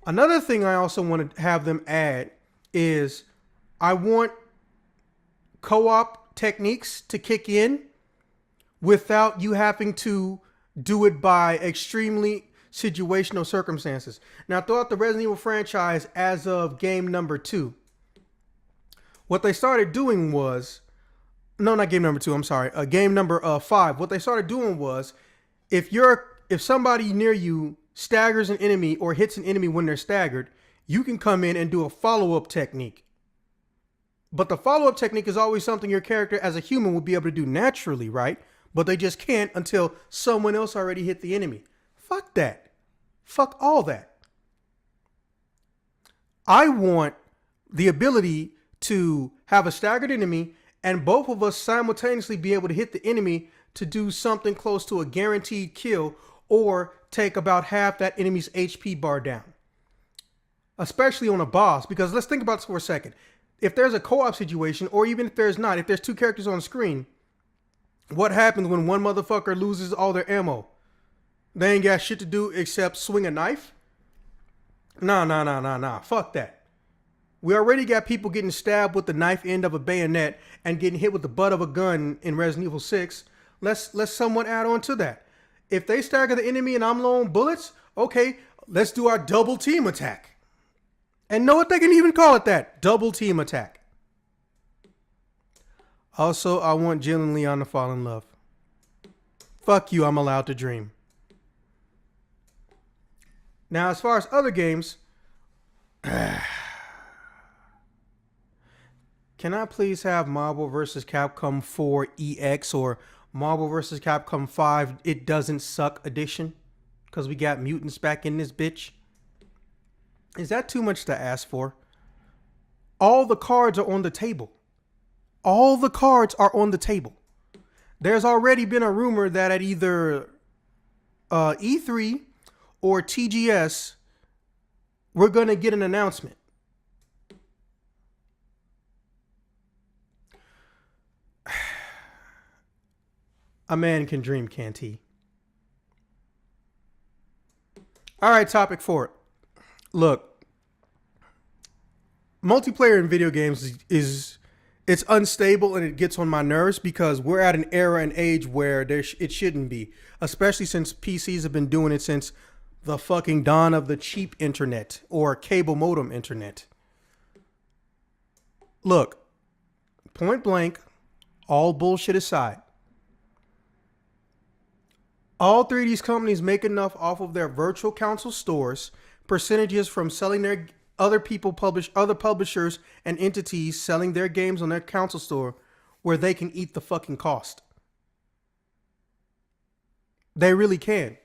Another thing I also want to have them add is I want co-op techniques to kick in without you having to do it by extremely situational circumstances. Now, throughout the Resident Evil franchise, as of game number 2, what they started doing was, no, not game number 2, I'm sorry, game number 5. What they started doing was, if somebody near you staggers an enemy or hits an enemy when they're staggered, you can come in and do a follow-up technique. But the follow-up technique is always something your character as a human would be able to do naturally, right? But they just can't until someone else already hit the enemy. Fuck that. Fuck all that. I want the ability to have a staggered enemy and both of us simultaneously be able to hit the enemy to do something close to a guaranteed kill or take about half that enemy's HP bar down. Especially on a boss, because let's think about this for a second. If there's a co-op situation, or even if there's not, if there's two characters on screen, what happens when one motherfucker loses all their ammo? They ain't got shit to do except swing a knife? Nah. Fuck that. We already got people getting stabbed with the knife end of a bayonet and getting hit with the butt of a gun in Resident Evil 6. Let's somewhat add on to that. If they stagger the enemy and I'm low on bullets, okay, let's do our double team attack. And know what, they can even call it that. Double team attack. Also, I want Jill and Leon to fall in love. Fuck you, I'm allowed to dream. Now, as far as other games, can I please have Marvel vs. Capcom 4 EX or Marvel vs. Capcom 5 It Doesn't Suck edition? Because we got mutants back in this bitch. Is that too much to ask for? All the cards are on the table. All the cards are on the table. There's already been a rumor that at either E3 or TGS, we're going to get an announcement. A man can dream, can't he? All right, topic 4. Look, multiplayer in video games is it's unstable and it gets on my nerves because we're at an era and age where it shouldn't be, especially since PCs have been doing it since the fucking dawn of the cheap internet or cable modem internet. Look, point blank, all bullshit aside, all three of these companies make enough off of their virtual console stores, percentages from selling their other publishers and entities selling their games on their console store, where they can eat the fucking cost. They really can.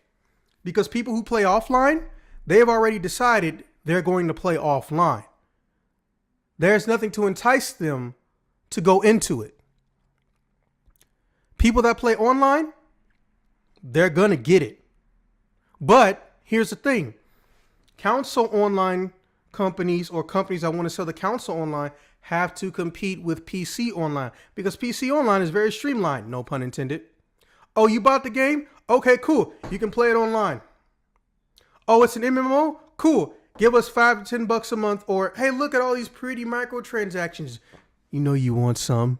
Because people who play offline, they have already decided they're going to play offline. There's nothing to entice them to go into it. People that play online, they're going to get it. But here's the thing. Console online companies or companies that want to sell the console online have to compete with PC online because PC online is very streamlined, no pun intended. Oh, you bought the game? Okay, cool. You can play it online. Oh, it's an MMO? Cool. Give us $5 to $10 a month, or hey, look at all these pretty microtransactions. You know you want some.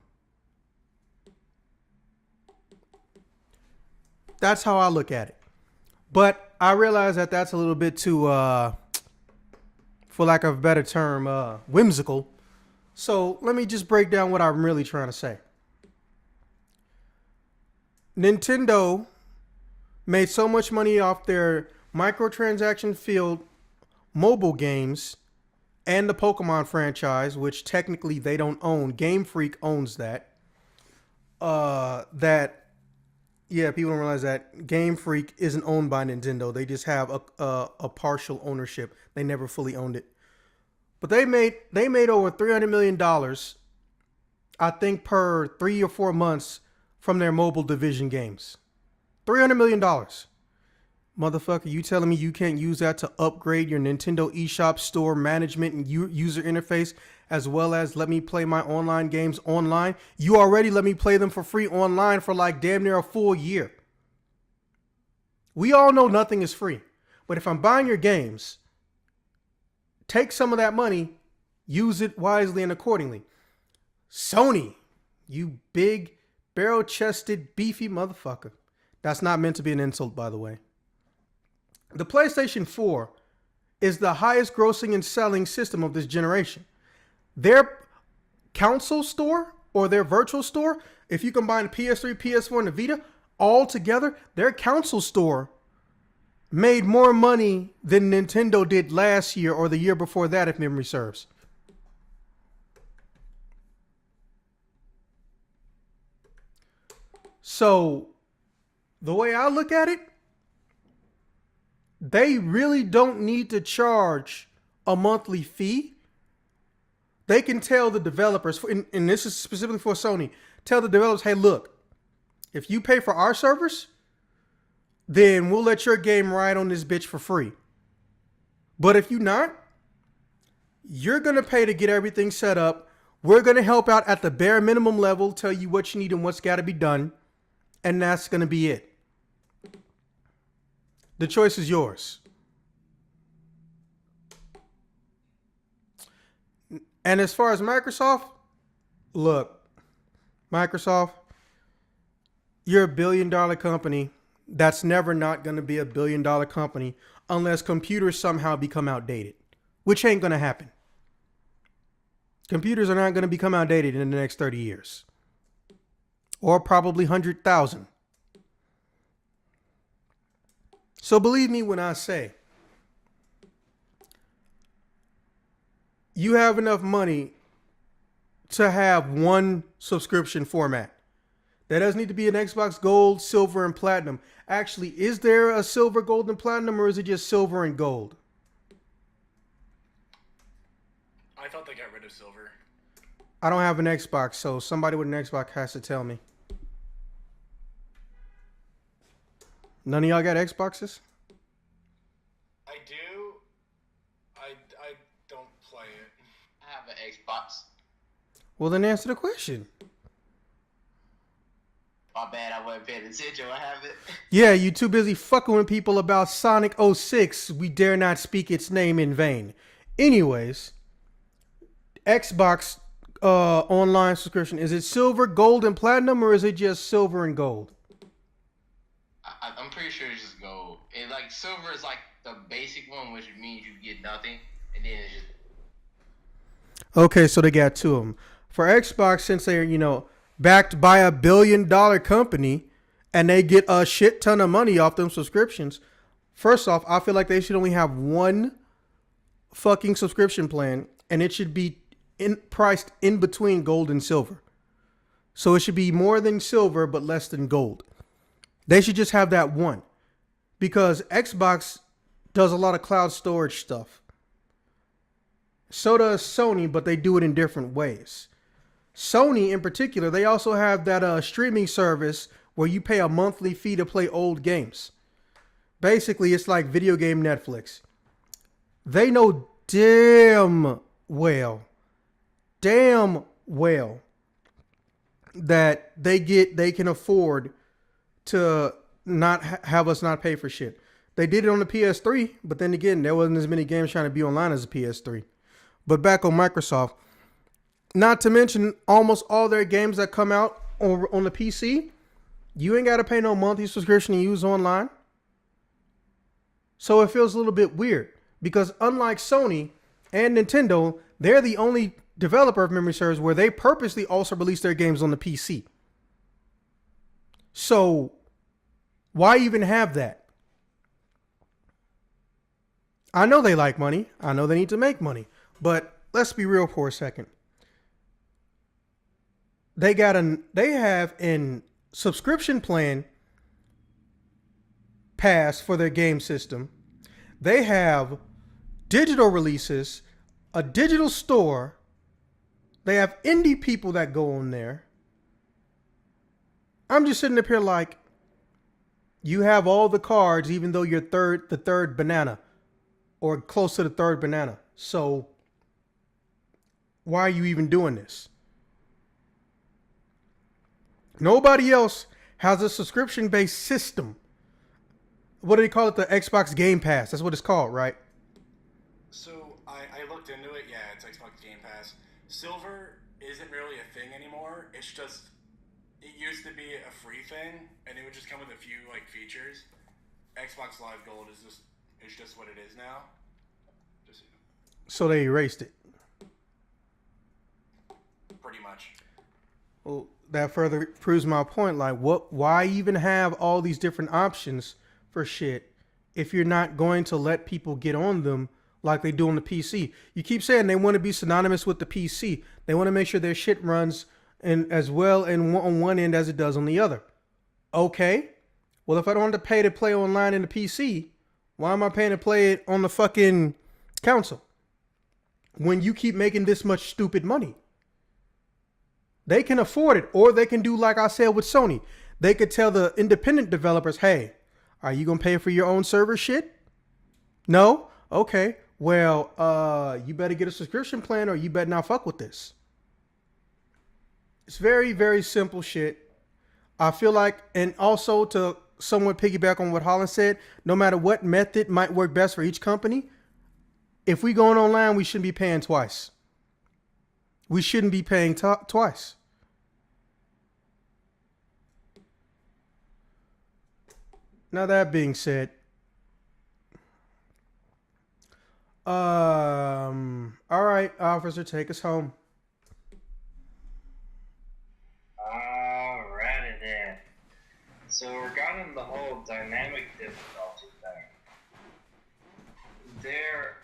That's how I look at it. But I realize that that's a little bit too, for lack of a better term, whimsical. So let me just break down what I'm really trying to say. Nintendo made so much money off their microtransaction filled mobile games and the Pokemon franchise, which technically they don't own. Game Freak owns that. People don't realize that Game Freak isn't owned by Nintendo. They just have a partial ownership. They never fully owned it. But they made over $300 million, I think, per 3 or 4 months from their mobile division games. $300 million. Motherfucker, you telling me you can't use that to upgrade your Nintendo eShop store management and user interface, as well as let me play my online games online? You already let me play them for free online for like damn near a full year. We all know nothing is free. But if I'm buying your games, take some of that money, use it wisely and accordingly. Sony, you big, barrel-chested, beefy motherfucker. That's not meant to be an insult, by the way. The PlayStation 4 is the highest grossing and selling system of this generation. Their console store or their virtual store, if you combine the PS3, PS4, and the Vita, all together, their console store made more money than Nintendo did last year or the year before that, if memory serves. So, the way I look at it, they really don't need to charge a monthly fee. They can tell the developers, and this is specifically for Sony, tell the developers, hey, look, if you pay for our servers, then we'll let your game ride on this bitch for free. But if you not, you're going to pay to get everything set up. We're going to help out at the bare minimum level, tell you what you need and what's got to be done. And that's going to be it. The choice is yours. And as far as Microsoft, look, Microsoft, you're a $1 billion company that's never not going to be a $1 billion company unless computers somehow become outdated, which ain't going to happen. Computers are not going to become outdated in the next 30 years. Or probably 100,000. So believe me when I say, you have enough money to have one subscription format. That doesn't need to be an Xbox Gold, Silver, and Platinum. Actually, is there a Silver, Gold, and Platinum, or is it just Silver and Gold? I thought they got rid of Silver. I don't have an Xbox, so somebody with an Xbox has to tell me. None of y'all got Xboxes? I do. I don't play it. I have an Xbox. Well, then answer the question. My bad, I wasn't paying attention. I have it. Yeah, you too busy fucking with people about Sonic 06. We dare not speak its name in vain. Anyways, Xbox online subscription. Is it Silver, Gold, and Platinum, or is it just Silver and Gold? I'm pretty sure it's just gold. And like silver is like the basic one, which means you get nothing, and then it's just. Okay, so they got two of them. For Xbox, since they're, backed by $1 billion company and they get a shit ton of money off them subscriptions, first off, I feel like they should only have one fucking subscription plan, and it should be priced in between gold and silver. So it should be more than silver, but less than gold. They should just have that one, because Xbox does a lot of cloud storage stuff. So does Sony, but they do it in different ways. Sony in particular, they also have that streaming service where you pay a monthly fee to play old games. Basically, it's like video game Netflix. They know damn well that they can afford to not have us not pay for shit. They did it on the PS3, but then again, there wasn't as many games trying to be online as the PS3. But back on Microsoft, not to mention almost all their games that come out on the PC, you ain't got to pay no monthly subscription to use online. So it feels a little bit weird, because unlike Sony and Nintendo, they're the only developer of memory serves where they purposely also release their games on the PC. So why even have that? I know they like money. I know they need to make money. But let's be real for a second. They have an subscription plan pass for their game system. They have digital releases, a digital store. They have indie people that go on there. I'm just sitting up here like, you have all the cards, even though you're the third banana, or close to the third banana. So why are you even doing this? Nobody else has a subscription-based system. What do they call it? The Xbox Game Pass. That's what it's called, right? So I looked into it. Yeah, it's Xbox Game Pass. Silver isn't really a thing anymore. It's just, it used to be a free thing, and it would just come with a few like features. Xbox Live Gold is just what it is now. Just So they erased it. pretty much. Well, that further proves my point. Like, why even have all these different options for shit if you're not going to let people get on them like they do on the PC? You keep saying they want to be synonymous with the PC. They want to make sure their shit runs and as well and on one end as it does on the other. Okay. Well, if I don't have to pay to play online in the PC, why am I paying to play it on the fucking console? When you keep making this much stupid money. They can afford it, or they can do like I said with Sony. They could tell the independent developers, hey, are you going to pay for your own server shit? No? Okay. Well, you better get a subscription plan or you better not fuck with this. It's very, very simple shit. I feel like, and also to somewhat piggyback on what Holland said, no matter what method might work best for each company, if we going online, we shouldn't be paying twice. We shouldn't be paying twice. Now that being said, all right, officer, take us home. Alrighty then. So regarding the whole dynamic difficulty thing, there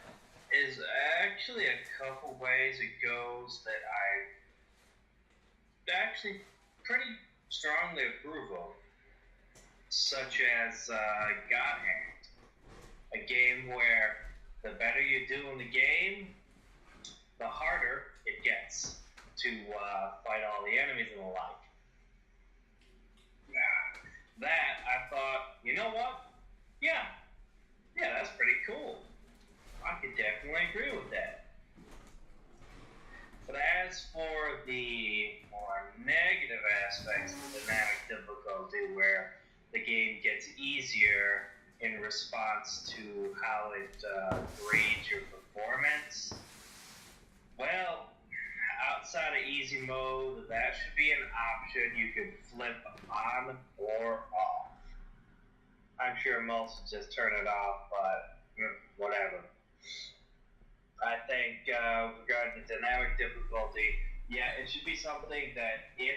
is actually a couple ways it goes that I actually pretty strongly approve of, such as God Hand, a game where the better you do in the game, the harder it gets to fight all the enemies and the like. That, I thought, you know what? Yeah, that's pretty cool. I could definitely agree with that. But as for the more negative aspects of dynamic difficulty, where the game gets easier in response to how it grades your performance, well, outside of easy mode, that should be an option you can flip on or off. I'm sure most just turn it off, but whatever. I think regarding the dynamic difficulty, yeah, it should be something that if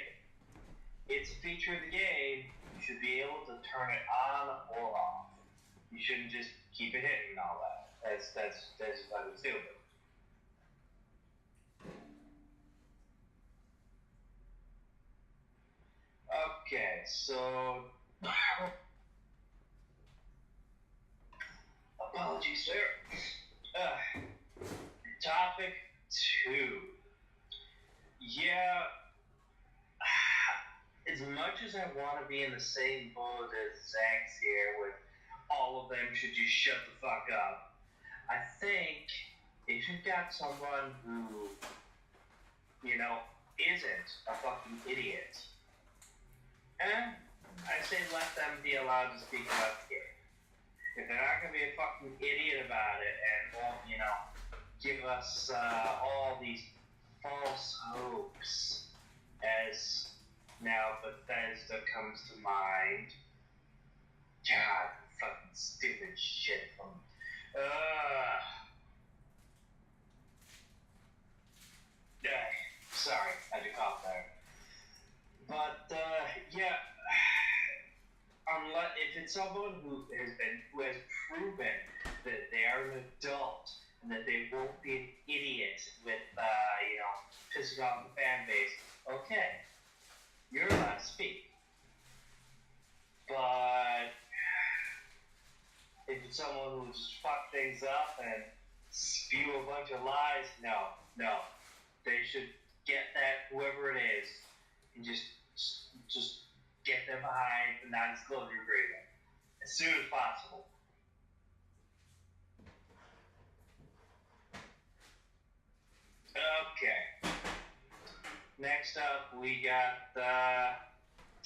it's a feature of the game, you should be able to turn it on or off. You shouldn't just keep it hidden and all that. That's fucking stupid. Okay, so apologies, sir. Topic 2. Yeah, as much as I want to be in the same boat as Zach's here with all of them should just shut the fuck up, I think if you've got someone who, isn't a fucking idiot, I say let them be allowed to speak about the game. If they're not going to be a fucking idiot about it and won't, give us all these false hopes, as now Bethesda comes to mind. God, fucking stupid shit from. Sorry, I had to cough there. But yeah, if it's someone who has proven that they are an adult and that they won't be an idiot with, pissing off the fan base. Okay, you're allowed to speak. But if it's someone who just fuck things up and spew a bunch of lies, no. They should get that, whoever it is, and just get them behind the non-disclosure agreement as soon as possible. Okay. Next up, we got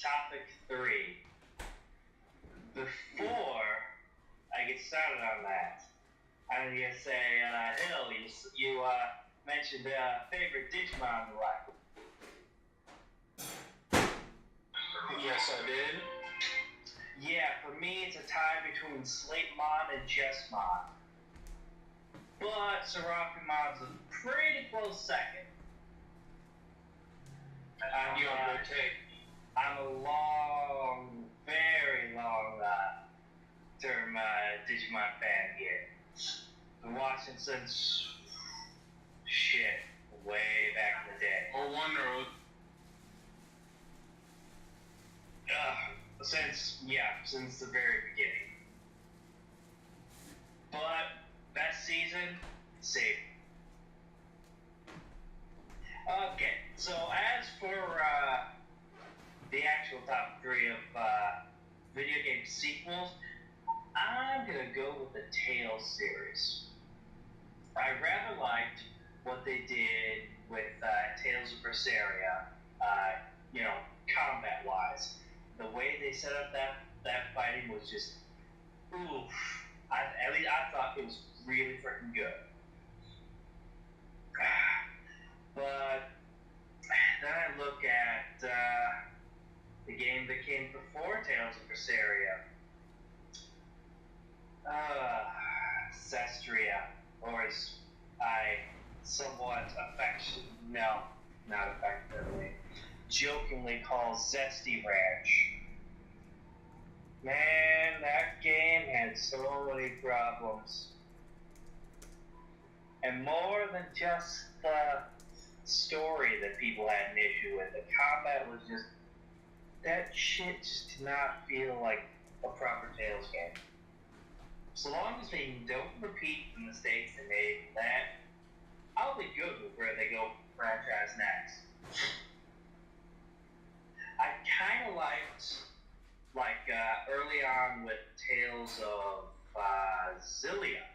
topic 3. Before I get started on that, I'm gonna say, Hill, you mentioned favorite Digimon you like. Yes, I did. Yeah, for me, it's a tie between Slatemon and Jessmon. But Seraphimon's a pretty close second. And you have your take. I'm a very long term Digimon fan here. Been watching since way back in the day. Or One Road. Since the very beginning. But best season, same. Okay, so as for the actual top 3 of video game sequels, I'm gonna go with the Tales series. I rather liked what they did with Tales of Berseria, combat-wise. The way they set up that fighting was just, oof. At least I thought it was really freaking good. But then I look at the game that came before Tales of Berseria. Zestria, or as I somewhat not affectionately, jokingly call Zesty Ranch. Man, that game had so many problems. And more than just the story that people had an issue with, the combat was just, that shit just did not feel like a proper Tales game. So long as they don't repeat the mistakes they made in that, I'll be good with where they go franchise next. I kind of liked, early on with Tales of Zillia.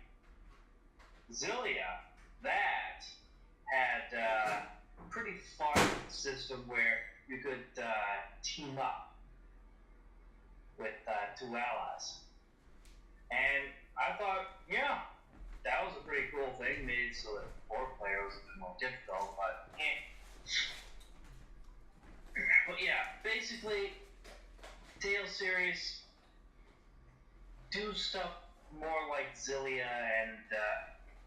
Zillia, that had a pretty fun system where you could team up with 2 allies. And I thought, that was a pretty cool thing. Made it so that 4 players was a bit more difficult, but But yeah, basically, Tales series do stuff more like Zillia and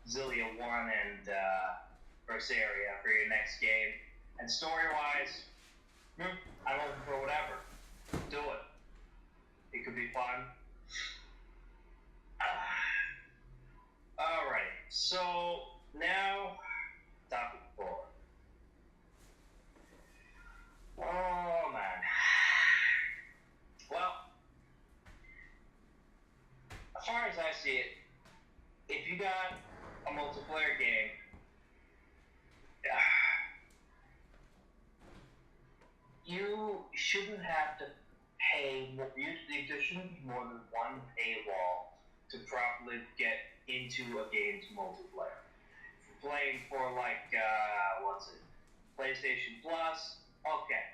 Zillia 1 and Berseria for your next game. And story-wise, I'm looking for whatever. Do it. It could be fun. Alright, so now, topic 4. Oh, man. Well, as far as I see it, if you got a multiplayer game, you shouldn't have to pay, there shouldn't be more than one paywall to properly get into a game's multiplayer. If you're playing for PlayStation Plus, okay.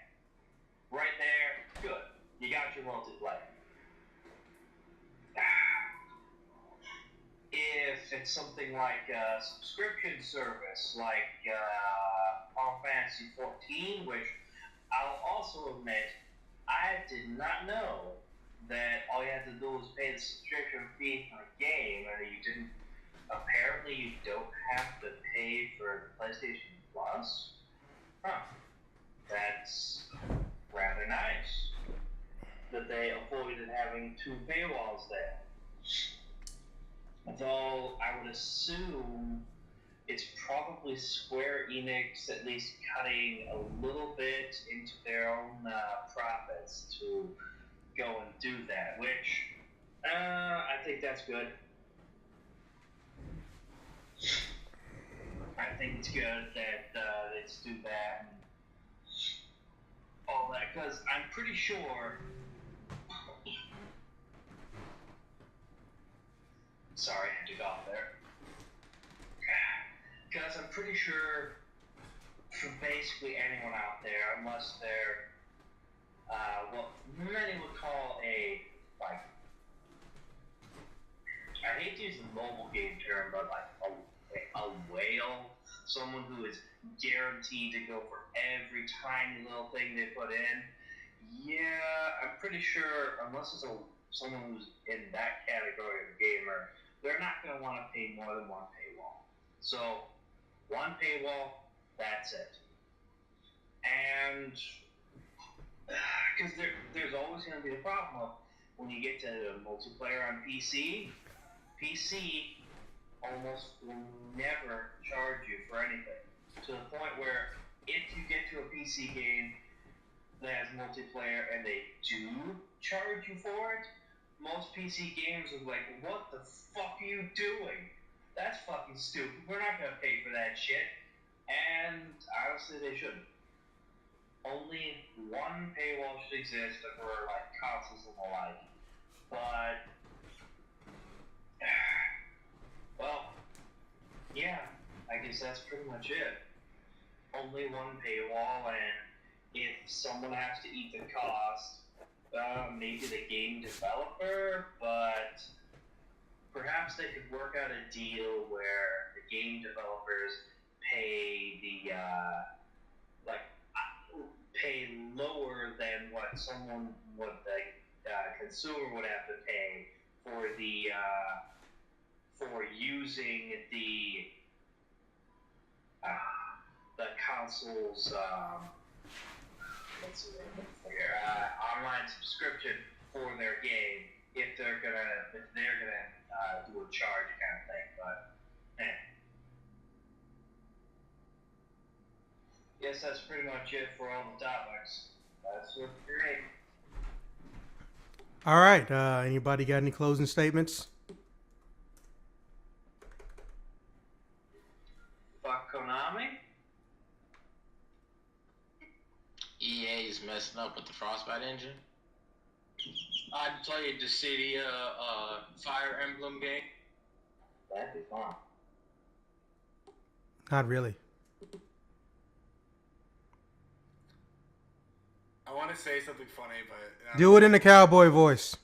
Right there, good. You got your multiplayer. If it's something like a subscription service, like Final Fantasy 14, which I'll also admit, I did not know that all you had to do was pay the subscription fee for a game, and apparently you don't have to pay for PlayStation Plus? Huh. That's rather nice that they avoided having 2 paywalls there. Though I would assume it's probably Square Enix at least cutting a little bit into their own profits to go and do that, which I think that's good. I think it's good that they just do that and all that, because I'm pretty sure. Sorry, I had to go off there. Because I'm pretty sure for basically anyone out there, unless they're what many would call a, like, I hate to use the mobile game term, but like a whale, someone who is guaranteed to go for every tiny little thing they put in. Yeah, I'm pretty sure unless it's someone who's in that category of gamer, they're not going to want to pay more than one paywall. So one paywall, that's it. And because there's always going to be the problem of when you get to multiplayer on PC almost will never charge you for anything. To the point where if you get to a PC game that has multiplayer and they do charge you for it, most PC games are like, what the fuck are you doing? That's fucking stupid. We're not going to pay for that shit. And honestly, they shouldn't. Only one paywall should exist for like consoles and the like. But well, yeah, I guess that's pretty much it. Only one paywall, and if someone has to eat the cost, maybe the game developer, but perhaps they could work out a deal where the game developers pay the pay lower than what the consumer would have to pay for the for using the console's online subscription for their game if they're gonna do a charge kind of thing. But guess that's pretty much it for all the topics. That's what's great. All right. Anybody got any closing statements? Fuck Konami. EA is messing up with the Frostbite engine. I'd play the Dissidia Fire Emblem game. That'd be fun. Not really. I want to say something funny, but Do it in the cowboy voice.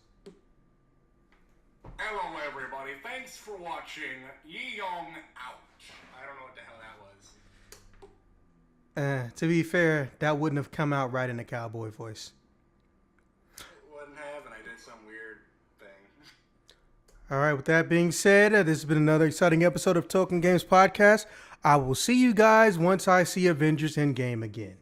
hello everybody. Thanks for watching. Yi Yong out. I don't know what the hell that was. To be fair, that wouldn't have come out right in the cowboy voice. It wouldn't have, and I did some weird thing. All right, with that being said, this has been another exciting episode of Token Games Podcast. I will see you guys once I see Avengers Endgame again.